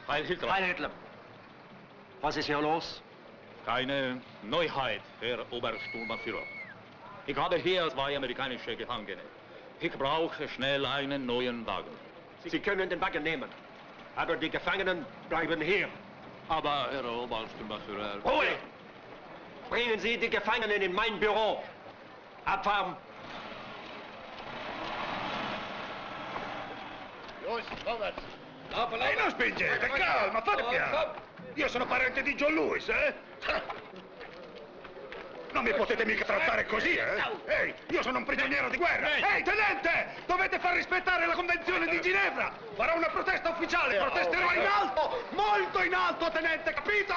Heil Hitler. Heil Hitler! Was ist hier los? Keine Neuheit, Herr Obersturmbannführer. Ich habe hier 2 amerikanische Gefangene. Ich brauche schnell einen neuen Wagen. Sie können den Wagen nehmen, aber die Gefangenen bleiben hier. Aber, Herr Obersturmbannführer... Ruhe! Bringen Sie die Gefangenen in mein Büro. Abfahren! Los, vorwärts! Ehi, non spingete, calma, fate piano. Io sono parente di John Lewis, eh? Non mi potete mica trattare così, eh? Ehi, io sono un prigioniero di guerra. Ehi, tenente! Dovete far rispettare la Convenzione di Ginevra. Farò una protesta ufficiale, protesterò in alto, molto in alto, tenente, capito?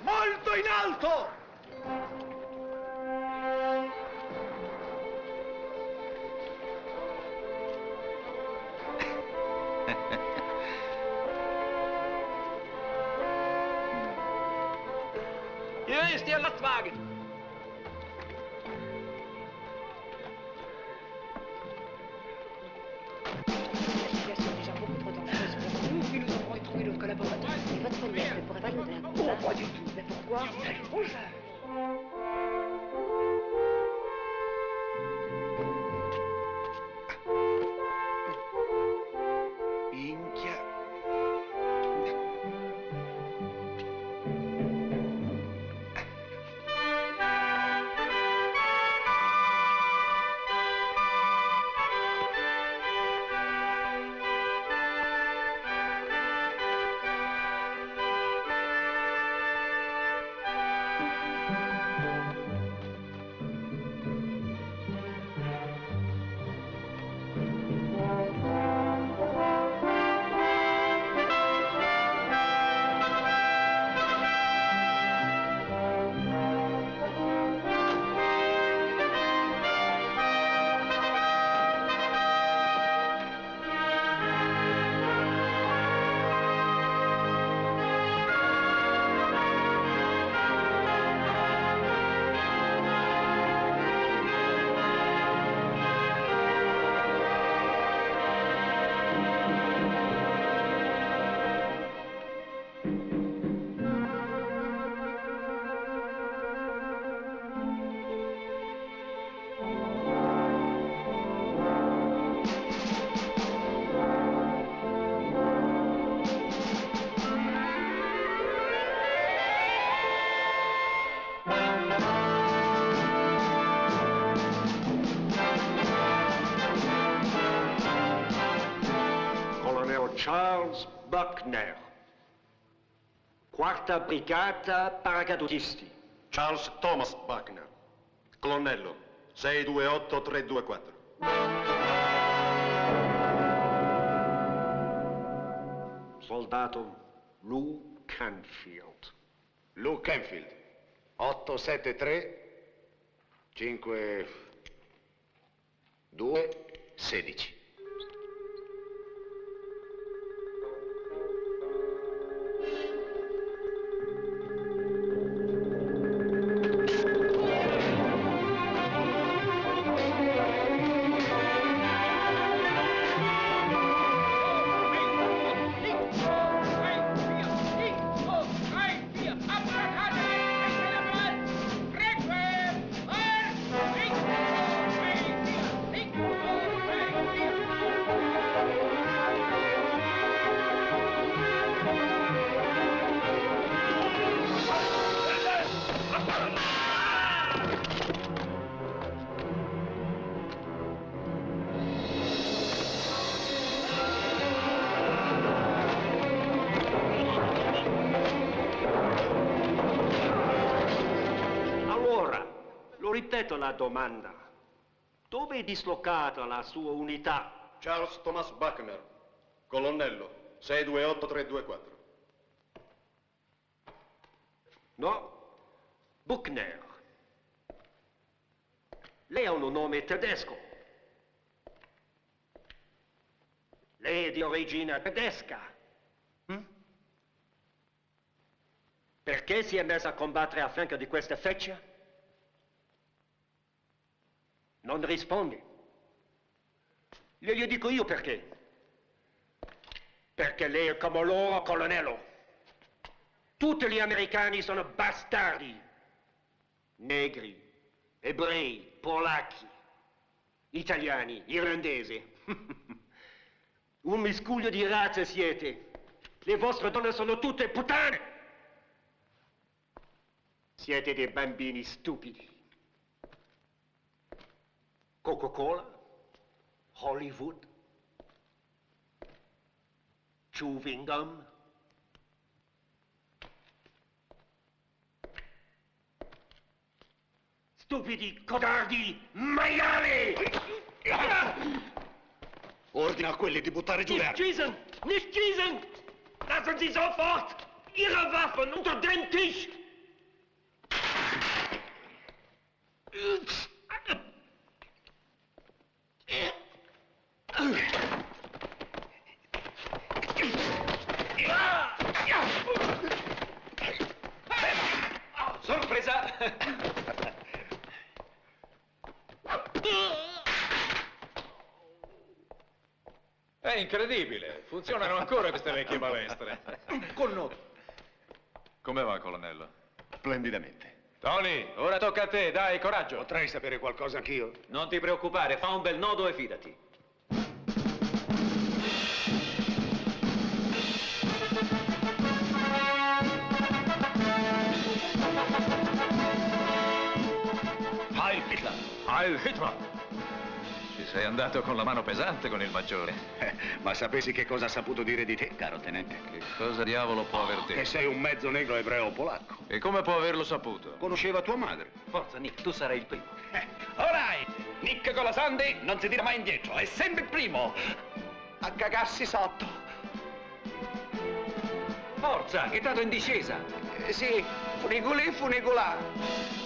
Molto in alto! Hier ist Ihr Lastwagen. La situation est déjà beaucoup trop dangereuse pour nous. Puis nous aurons trouvé l'autre collaborateur. Et votre mère ne pourrait pas nous faire. Oh, pas du tout. Mais pourquoi? Bonjour. Minchia. Charles Buckner, 4ª Brigata Paracadutisti. Charles Thomas Buckner, colonnello, 628-324. Soldato Lou Canfield. Lou Canfield, 873-52-16. Ripeto la domanda. Dove è dislocata la sua unità? Charles Thomas Buckner, colonnello, 628-324. No, Buckner. Lei ha un nome tedesco. Lei è di origine tedesca. Perché si è messa a combattere a fianco di questa feccia? Non risponde. Glielo dico io perché. Perché lei è come loro, colonnello. Tutti gli americani sono bastardi. Negri, ebrei, polacchi, italiani, irlandesi. Un miscuglio di razze siete. Le vostre donne sono tutte puttane. Siete dei bambini stupidi. Coca-Cola, Hollywood, chewing gum. Stupidi codardi maiali! Ordina a quelli di buttare giù le armi. Nicht schießen! Nicht schießen! Lassen Sie sofort Ihre Waffen unter den Tisch! Sorpresa! È incredibile, funzionano ancora queste vecchie balestre. Con noi. Come va, colonnello? Splendidamente. Tony, ora tocca a te, dai, coraggio. Potrei sapere qualcosa anch'io? Non ti preoccupare, fa un bel nodo e fidati. Heil Hitler! Heil Hitler! Ci sei andato con la mano pesante con il maggiore. Ma sapessi che cosa ha saputo dire di te, caro tenente? Che cosa diavolo può aver detto? Che sei un mezzo negro ebreo polacco. E come può averlo saputo? Conosceva tua madre. Forza, Nick, tu sarai il primo. Alright, Nick Colasandi non si tira mai indietro, è sempre il primo a cagarsi sotto. Forza, che tanto in discesa. Sì, funiguli, funigolà.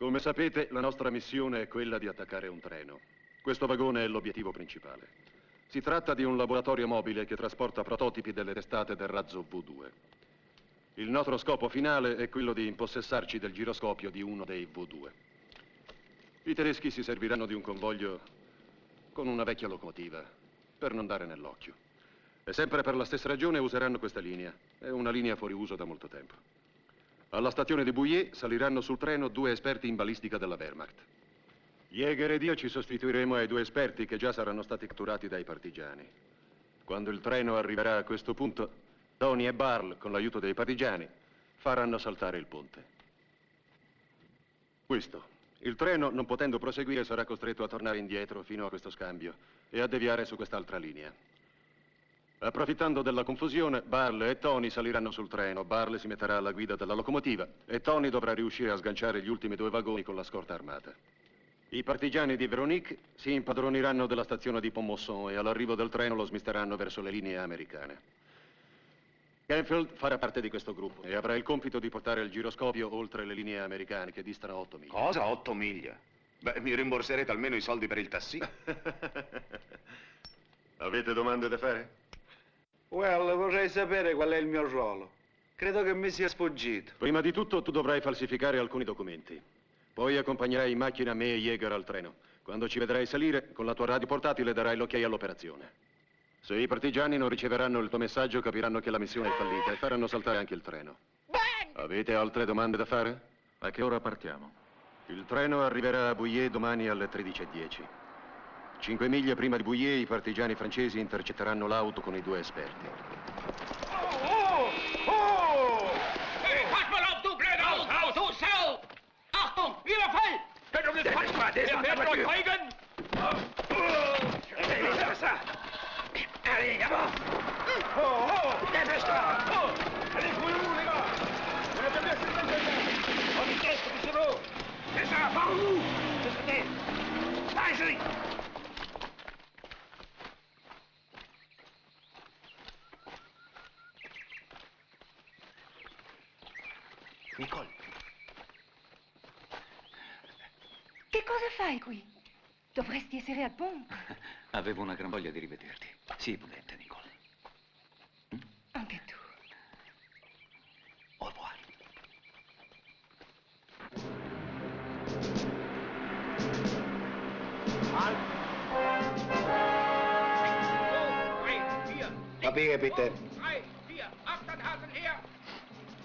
Come sapete, la nostra missione è quella di attaccare un treno. Questo vagone è l'obiettivo principale. Si tratta di un laboratorio mobile che trasporta prototipi delle testate del razzo V2. Il nostro scopo finale è quello di impossessarci del giroscopio di uno dei V2. I tedeschi si serviranno di un convoglio con una vecchia locomotiva, per non dare nell'occhio. E sempre per la stessa ragione useranno questa linea. È una linea fuori uso da molto tempo. Alla stazione di Bouillet saliranno sul treno 2 esperti in balistica della Wehrmacht. Jäger ed io ci sostituiremo ai 2 esperti che già saranno stati catturati dai partigiani. Quando il treno arriverà a questo punto, Tony e Barl, con l'aiuto dei partigiani, faranno saltare il ponte. Questo. Il treno, non potendo proseguire, sarà costretto a tornare indietro fino a questo scambio e a deviare su quest'altra linea. Approfittando della confusione, Barl e Tony saliranno sul treno. Barl si metterà alla guida della locomotiva e Tony dovrà riuscire a sganciare gli ultimi 2 vagoni con la scorta armata. I partigiani di Veronique si impadroniranno della stazione di Pont-Mousson e all'arrivo del treno lo smisteranno verso le linee americane. Canfield farà parte di questo gruppo e avrà il compito di portare il giroscopio oltre le linee americane che distano 8 miglia. Cosa? 8 miglia? Beh, mi rimborserete almeno i soldi per il tassì. Avete domande da fare? Well, vorrei sapere qual è il mio ruolo. Credo che mi sia sfuggito. Prima di tutto tu dovrai falsificare alcuni documenti. Poi accompagnerai in macchina me e Jäger al treno. Quando ci vedrai salire, con la tua radio portatile darai l'ok all'operazione. Se i partigiani non riceveranno il tuo messaggio, capiranno che la missione è fallita e faranno saltare anche il treno. Avete altre domande da fare? A che ora partiamo? Il treno arriverà a Bouillet domani alle 13:10. 5 miglia prima di Bouillet i partigiani francesi intercetteranno l'auto con i 2 esperti. ça, descends ta voiture. Allez, ça. Allez, avance. Dépêche-toi. Allez, fouillez-vous, les gars. On a bien En vitesse, poussez-vous. C'est ça, par où? De ce côté. Allez, Julie. Nicole. Che cosa fai qui? Dovresti essere al ponte. Avevo una gran voglia di rivederti. Sii prudente, Nicole. Anche tu. Au revoir. Papiere, bitte. 3, 4, Achterhasen her!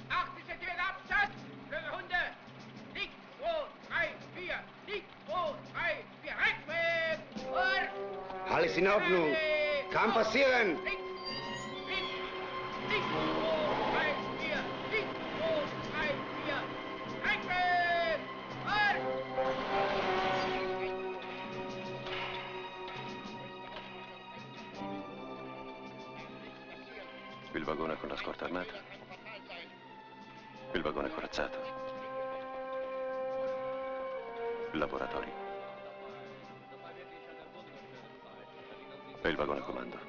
80 Zentimeter Abstand! Schöne Hunde! Links, 2, 3, 4! Links, 2, 3, 4! Rechts, und... Alles in Ordnung. Kann passieren. Links, 2, 3, 4! Links, 2, 3, 4! Rechts, Il vagone con la scorta armata. Il vagone corazzato. Il laboratorio. E il vagone comando.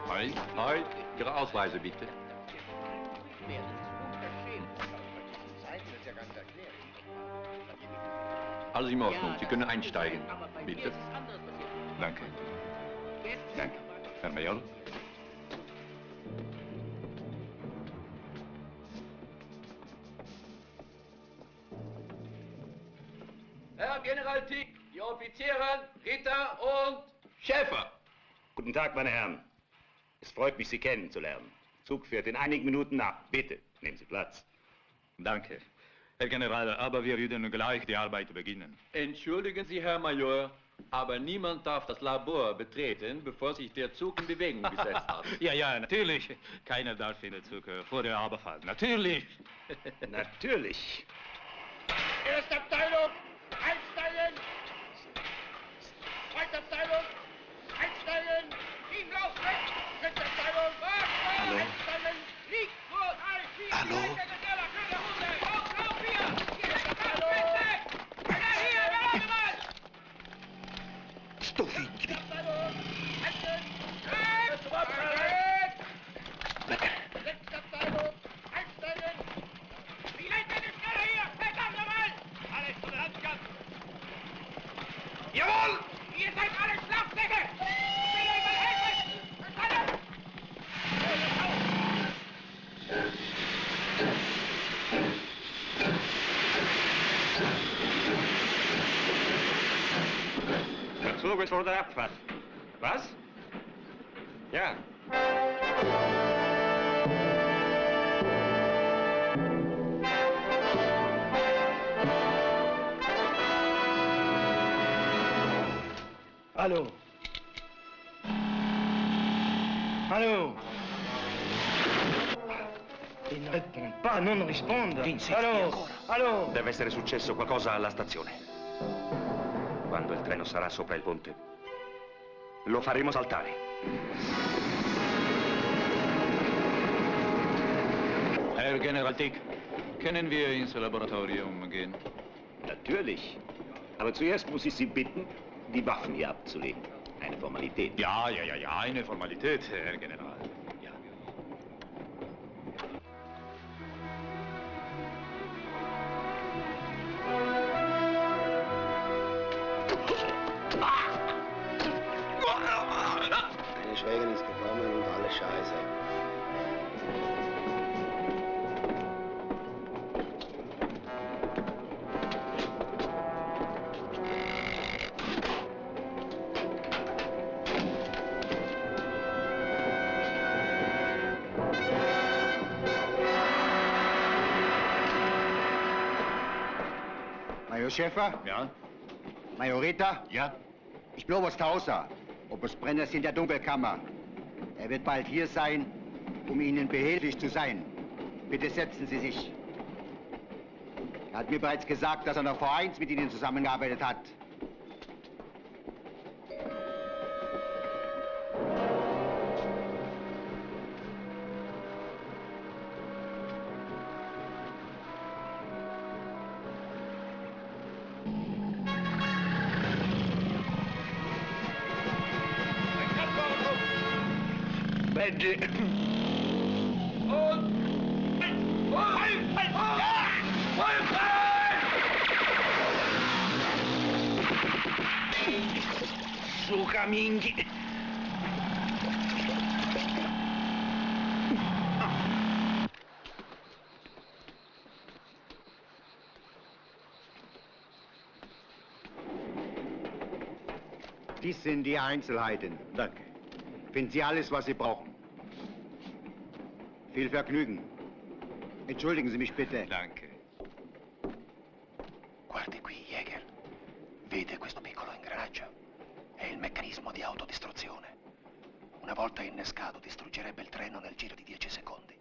Halt, halt. Ihre Ausweise, bitte. Alles in Ordnung. Sie können einsteigen. Bitte. Danke. Danke. Herr Major? Herr General Tick, die Offiziere, Ritter und Schäfer. Guten Tag, meine Herren. Es freut mich, Sie kennenzulernen. Zug fährt in einigen Minuten ab. Bitte, nehmen Sie Platz. Danke. Herr General, aber wir würden gleich die Arbeit beginnen. Entschuldigen Sie, Herr Major, aber niemand darf das Labor betreten, bevor sich der Zug in Bewegung gesetzt hat. Ja, natürlich. Keiner darf in den Zug vor der Arbeit fallen. Natürlich. Natürlich. Erste Abteilung, einsteigen! Zweite Abteilung, einsteigen! Team Lauf, weg! Dritte Abteilung, Hallo? einsteigen! Liegt, 2, 3, 4! Hallo? Lauf, lauf, 4! Vierte Abteilung! Einer hier, gerade mal! Sto figlio. Abteilung, einsteigen! Sechste Abteilung, einsteigen! Die Leiter ist schneller hier! Verdammt nochmal! Alles zu der Handkampf! Jawohl! Ihr seid alle Schlafsäcke! Ich will euch mal helfen! Verstanden? Der Zug ist vor der Abfahrt. Was? Ja. Allô? Allô? E non risponde pas, non risponde. Allô? Allô? Deve essere successo qualcosa alla stazione. Quando il treno sarà sopra il ponte, lo faremo saltare. Herr General Tick, können wir ins Laboratorium gehen? Natürlich. Aber zuerst muss ich Sie bitten, die Waffen hier abzulegen. Eine Formalität. Ja, eine Formalität, Herr General. Ja. Meine Schwägerin ist gekommen und alles scheiße. Major Schäfer? Ja? Major Ritter? Ja? Ich bin Oberst Hauser, Oberst Brenners in der Dunkelkammer. Er wird bald hier sein um Ihnen behilflich zu sein. Bitte setzen Sie sich. Er hat mir bereits gesagt, dass er noch vor eins mit Ihnen zusammengearbeitet hat. Su caminghi. Dies sind die Einzelheiten. Danke. Finden Sie alles, was Sie brauchen. Viel Vergnügen. Entschuldigen Sie mich bitte. Danke. Guardi qui, Jäger. Vede questo piccolo ingranaggio? È il meccanismo di autodistruzione. Una volta innescato, distruggerebbe il treno nel giro di 10 secondi.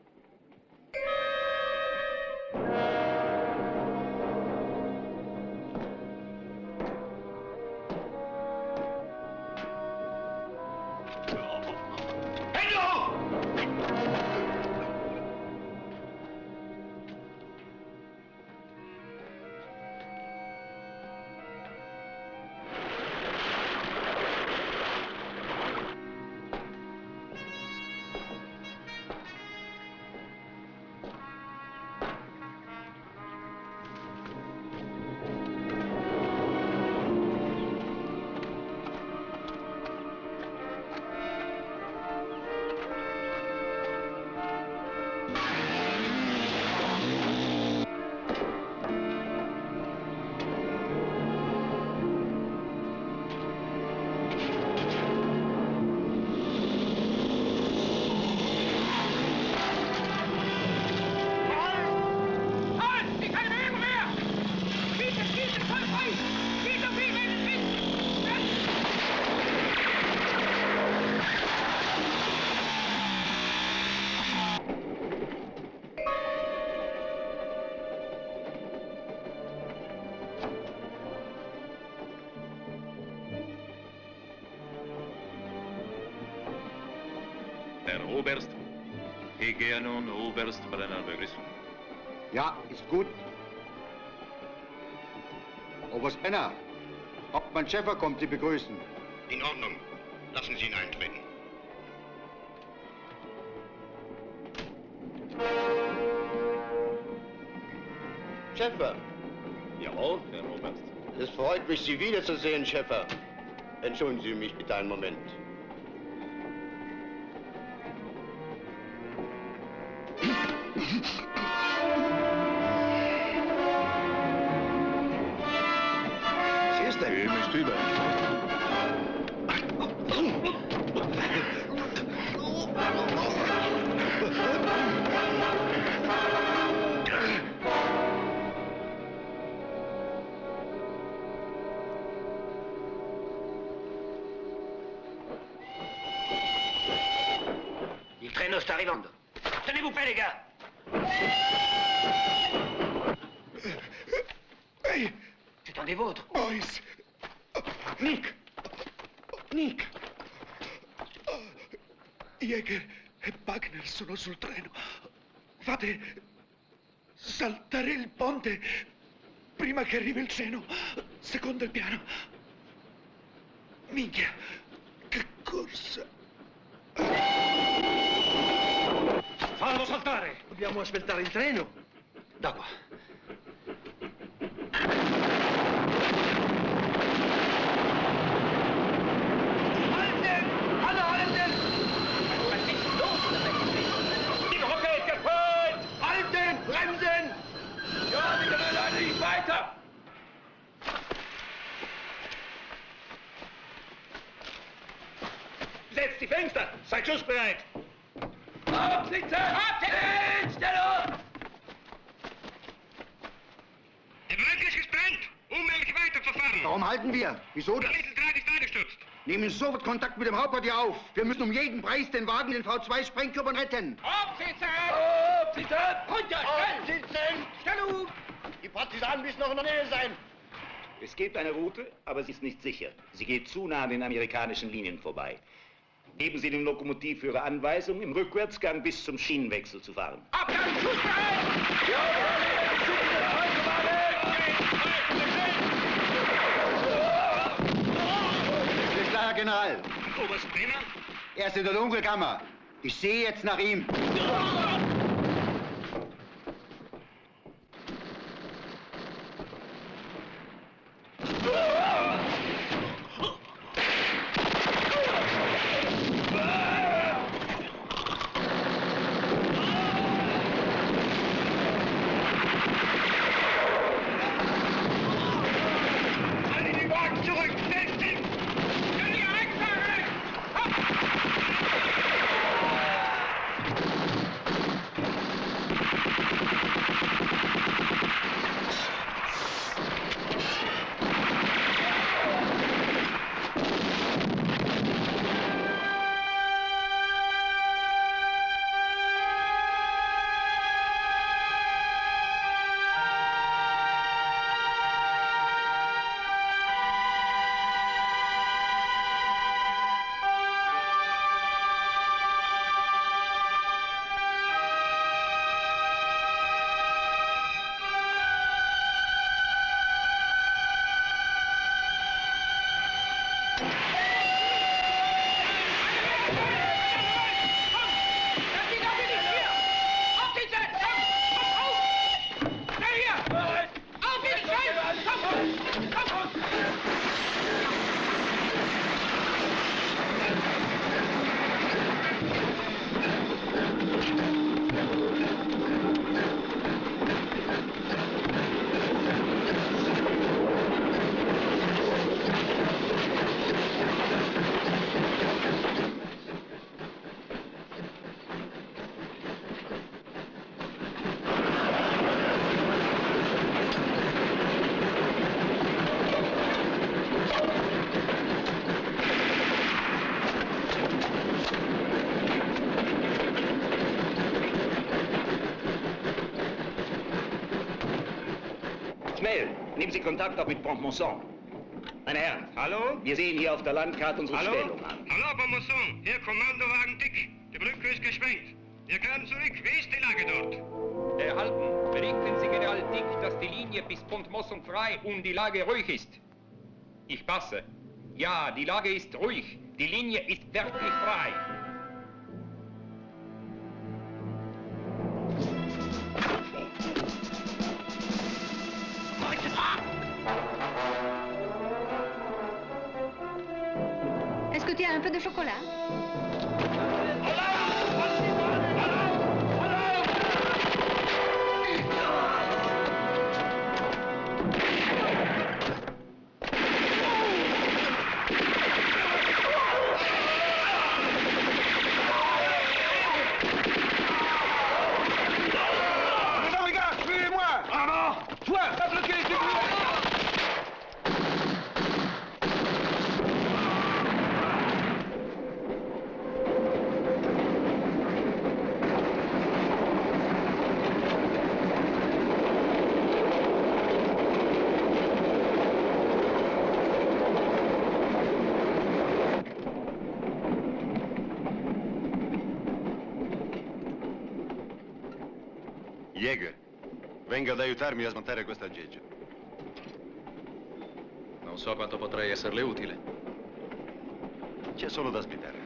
Herr Oberst, ich gehe nun Oberst Brenner begrüßen. Ja, ist gut. Oberst Brenner, Hauptmann Schäfer kommt Sie begrüßen. In Ordnung. Lassen Sie ihn eintreten. Schäfer. Jawohl, Herr Oberst. Es freut mich, Sie wiederzusehen, Schäfer. Entschuldigen Sie mich bitte einen Moment. Was ist denn? Mich drüber. Il treno sta arrivando. Tenez-vous prêts, les gars. C'est un des vôtres. Boys. Nick. Nick. Jäger e Wagner sono sul treno. Fate saltare il ponte prima che arrivi il treno. Secondo il piano. Minchia, che corsa. Fallo saltare! Dobbiamo aspettare il treno. Da qua. Halten! Alle halten! Was ist los damit? Die Brücke ist kaputt! Halten! Bremsen! Ja, wir können leider nicht weiter! Setzt die Fenster! Seid schussbereit! Aufsitze! Stellung! Der Brand ist gesprengt! Unmöglich weiterverfahren! Warum halten wir? Wieso das? Der Mitteldraht ist eingestürzt! Nehmen sofort Kontakt mit dem Hauptquartier auf. Wir müssen um jeden Preis den Wagen, den V2-Sprengkörpern retten. Aufsitzen! Aufsitzen! Runter, schnell! Aufsitzen! Stellung! Die Partisanen müssen noch in der Nähe sein. Es gibt eine Route, aber sie ist nicht sicher. Sie geht zu nah an den amerikanischen Linien vorbei. Geben Sie dem Lokomotivführer Anweisung, im Rückwärtsgang bis zum Schienenwechsel zu fahren. Abgang, Herr General. Oberst Brenner? Er ist in der Dunkelkammer. Ich sehe jetzt nach ihm. Schnell, nehmen Sie Kontakt auf mit Pont-Mousson. Meine Herren, hallo? Wir sehen hier auf der Landkarte unsere Stellung an. Hallo, Pont-Mousson. Hier Kommandowagen Dick. Die Brücke ist gesprengt. Wir kehren zurück. Wie ist die Lage dort? Erhalten. Berichten Sie General Dick, dass die Linie bis Pont-Mousson frei und die Lage ruhig ist. Ich passe. Ja, die Lage ist ruhig. Die Linie ist wirklich frei. Est-ce que tu as un peu de chocolat? Jäger, venga ad aiutarmi a smontare questo aggeggio. Non so quanto potrei esserle utile. C'è solo da aspettare.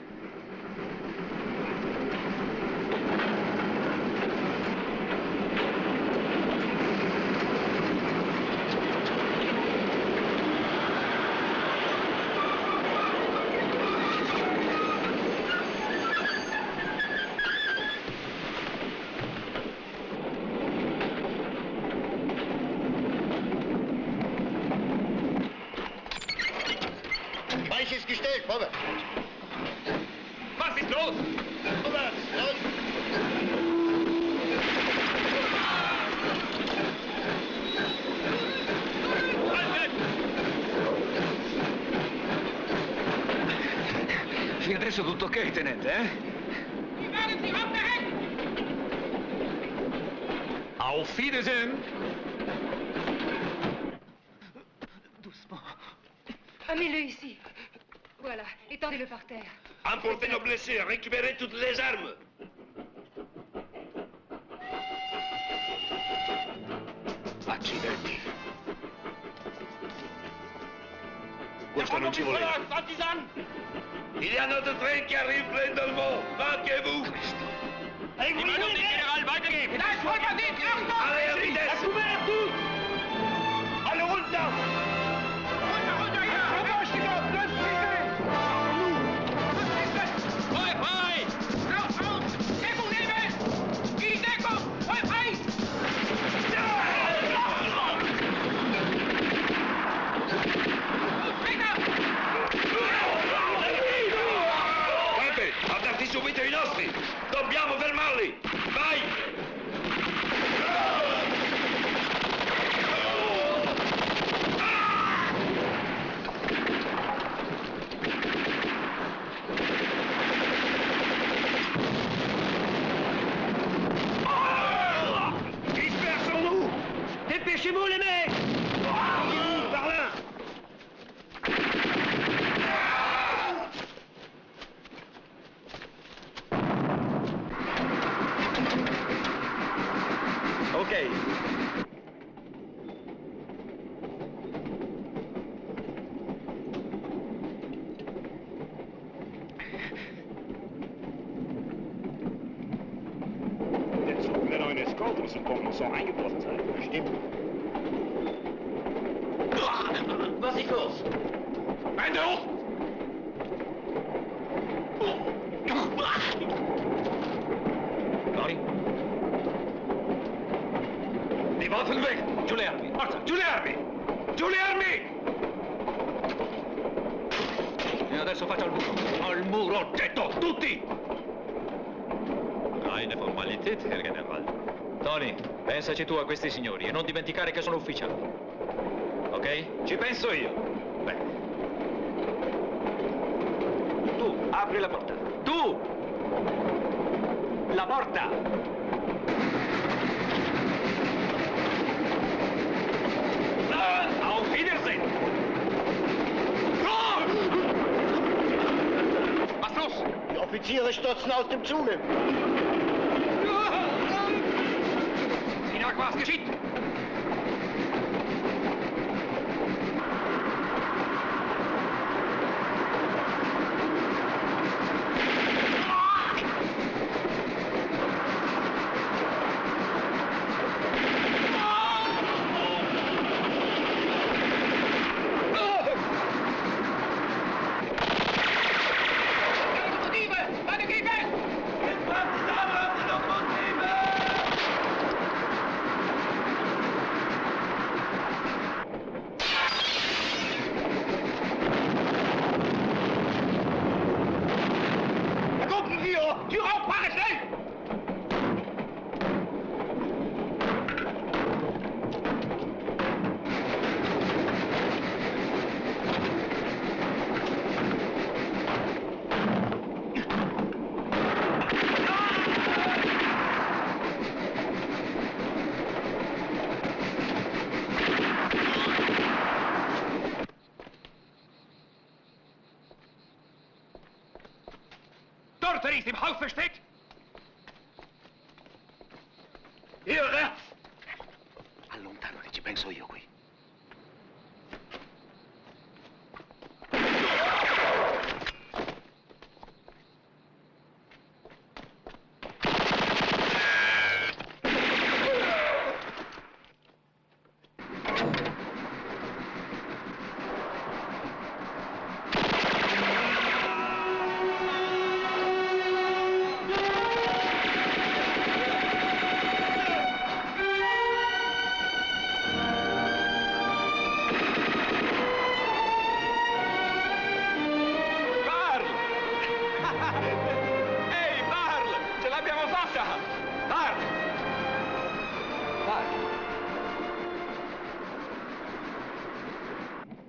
Weich ist gestellt, vorwärts. Was ist los? Vorwärts, los. Adesso tutto ok, tenente, eh? Auf Wiedersehen! Doucement. Amenez-le ici. Voilà, étendez-le par terre. Emportez nos blessés, récupérez toutes les armes. Accidenti. Questo non ci voleva. Il y a notre train qui arrive plein de vent. Marquez-vous. Die Meldung dem General weitergeben. Das Vollbandit, Achtung! Allez, à vitesse! Alle runter! Runter, runter, hier! Frei, frei! Raus, raus! Deckung nehmen! Die Deckung! Voll frei! Pepe, avverti subito i nostri! Dobbiamo fermarli! Vai! Dispersons-nous! Dépêchez-vous, les mecs! Par là! Ok. Der Zug wird auch in Escort muss im Punkt so eingebrochen sein. Stimmt. Was ist los? Beine hoch! Tony? Die Waffen weg! Giù le armi! Forza, giù le armi! Giù le armi! E adesso faccia al muro! Al muro, getto! Tutti! Reine Formalität, Herr General. Tony, pensaci tu a questi signori e non dimenticare che sono ufficiali. Ok? Ci penso io. Bene. Tu, apri la porta. Tu! La porta! Auf Wiedersehen! Was los? Die Offiziere stürzen aus dem Zuge. Sinak, was geschieht? Dort ist im Haus versteckt! Hier, rechts! Allontanati, ci penso io qui.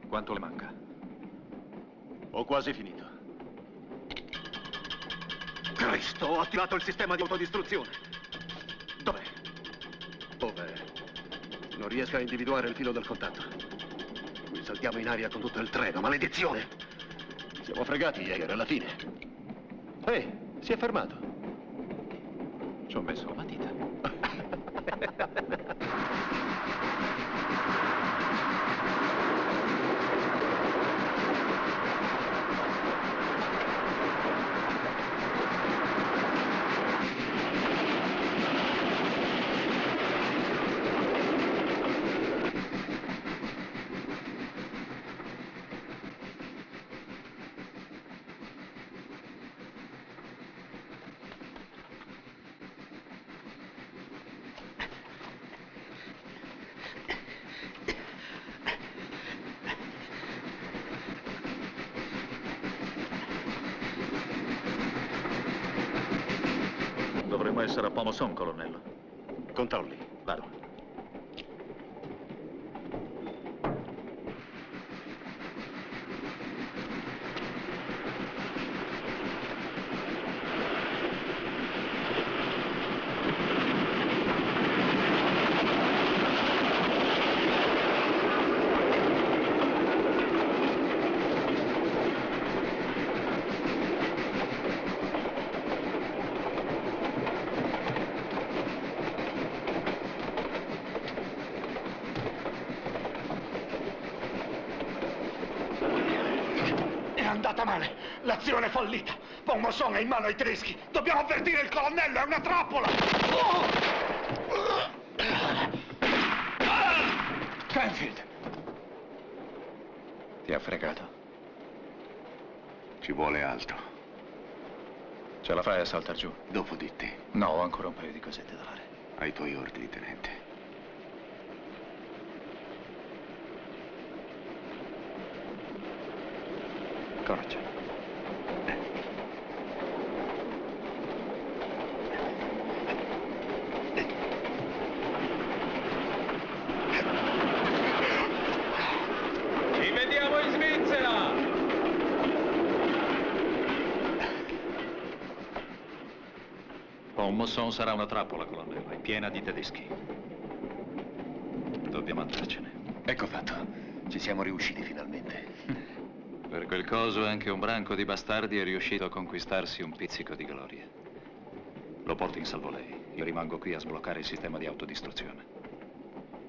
Quanto le manca? Ho quasi finito. Cristo, ho attivato il sistema di autodistruzione. Dov'è? Dov'è? Non riesco a individuare il filo del contatto. Qui saltiamo in aria con tutto il treno, maledizione! Siamo fregati, Jäger, alla fine. Ehi, si è fermato. Ci ho messo la matita. Dovremmo essere a Pomoson, colonnello. Controlli. Vado. È andata male. L'azione è fallita. Pomoson è in mano ai tedeschi. Dobbiamo avvertire il colonnello, è una trappola. Canfield! Ti ha fregato. Ci vuole altro. Ce la fai a saltar giù? Dopo di te. No, ho ancora un paio di cosette da fare. Ai tuoi ordini, tenente. Coraggio. Ci vediamo in Svizzera! Pomoson sarà una trappola, colonnello, è piena di tedeschi. Dobbiamo andarcene. Ecco fatto. Ci siamo riusciti finalmente. Per quel coso anche un branco di bastardi è riuscito a conquistarsi un pizzico di gloria. Lo porti in salvo lei. Io rimango qui a sbloccare il sistema di autodistruzione.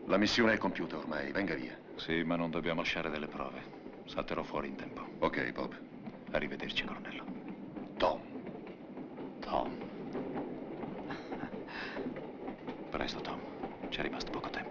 La missione è compiuta ormai, venga via. Sì, ma non dobbiamo lasciare delle prove. Salterò fuori in tempo. Ok, Bob. Arrivederci, colonnello. Tom. Tom. Presto, Tom. C'è rimasto poco tempo.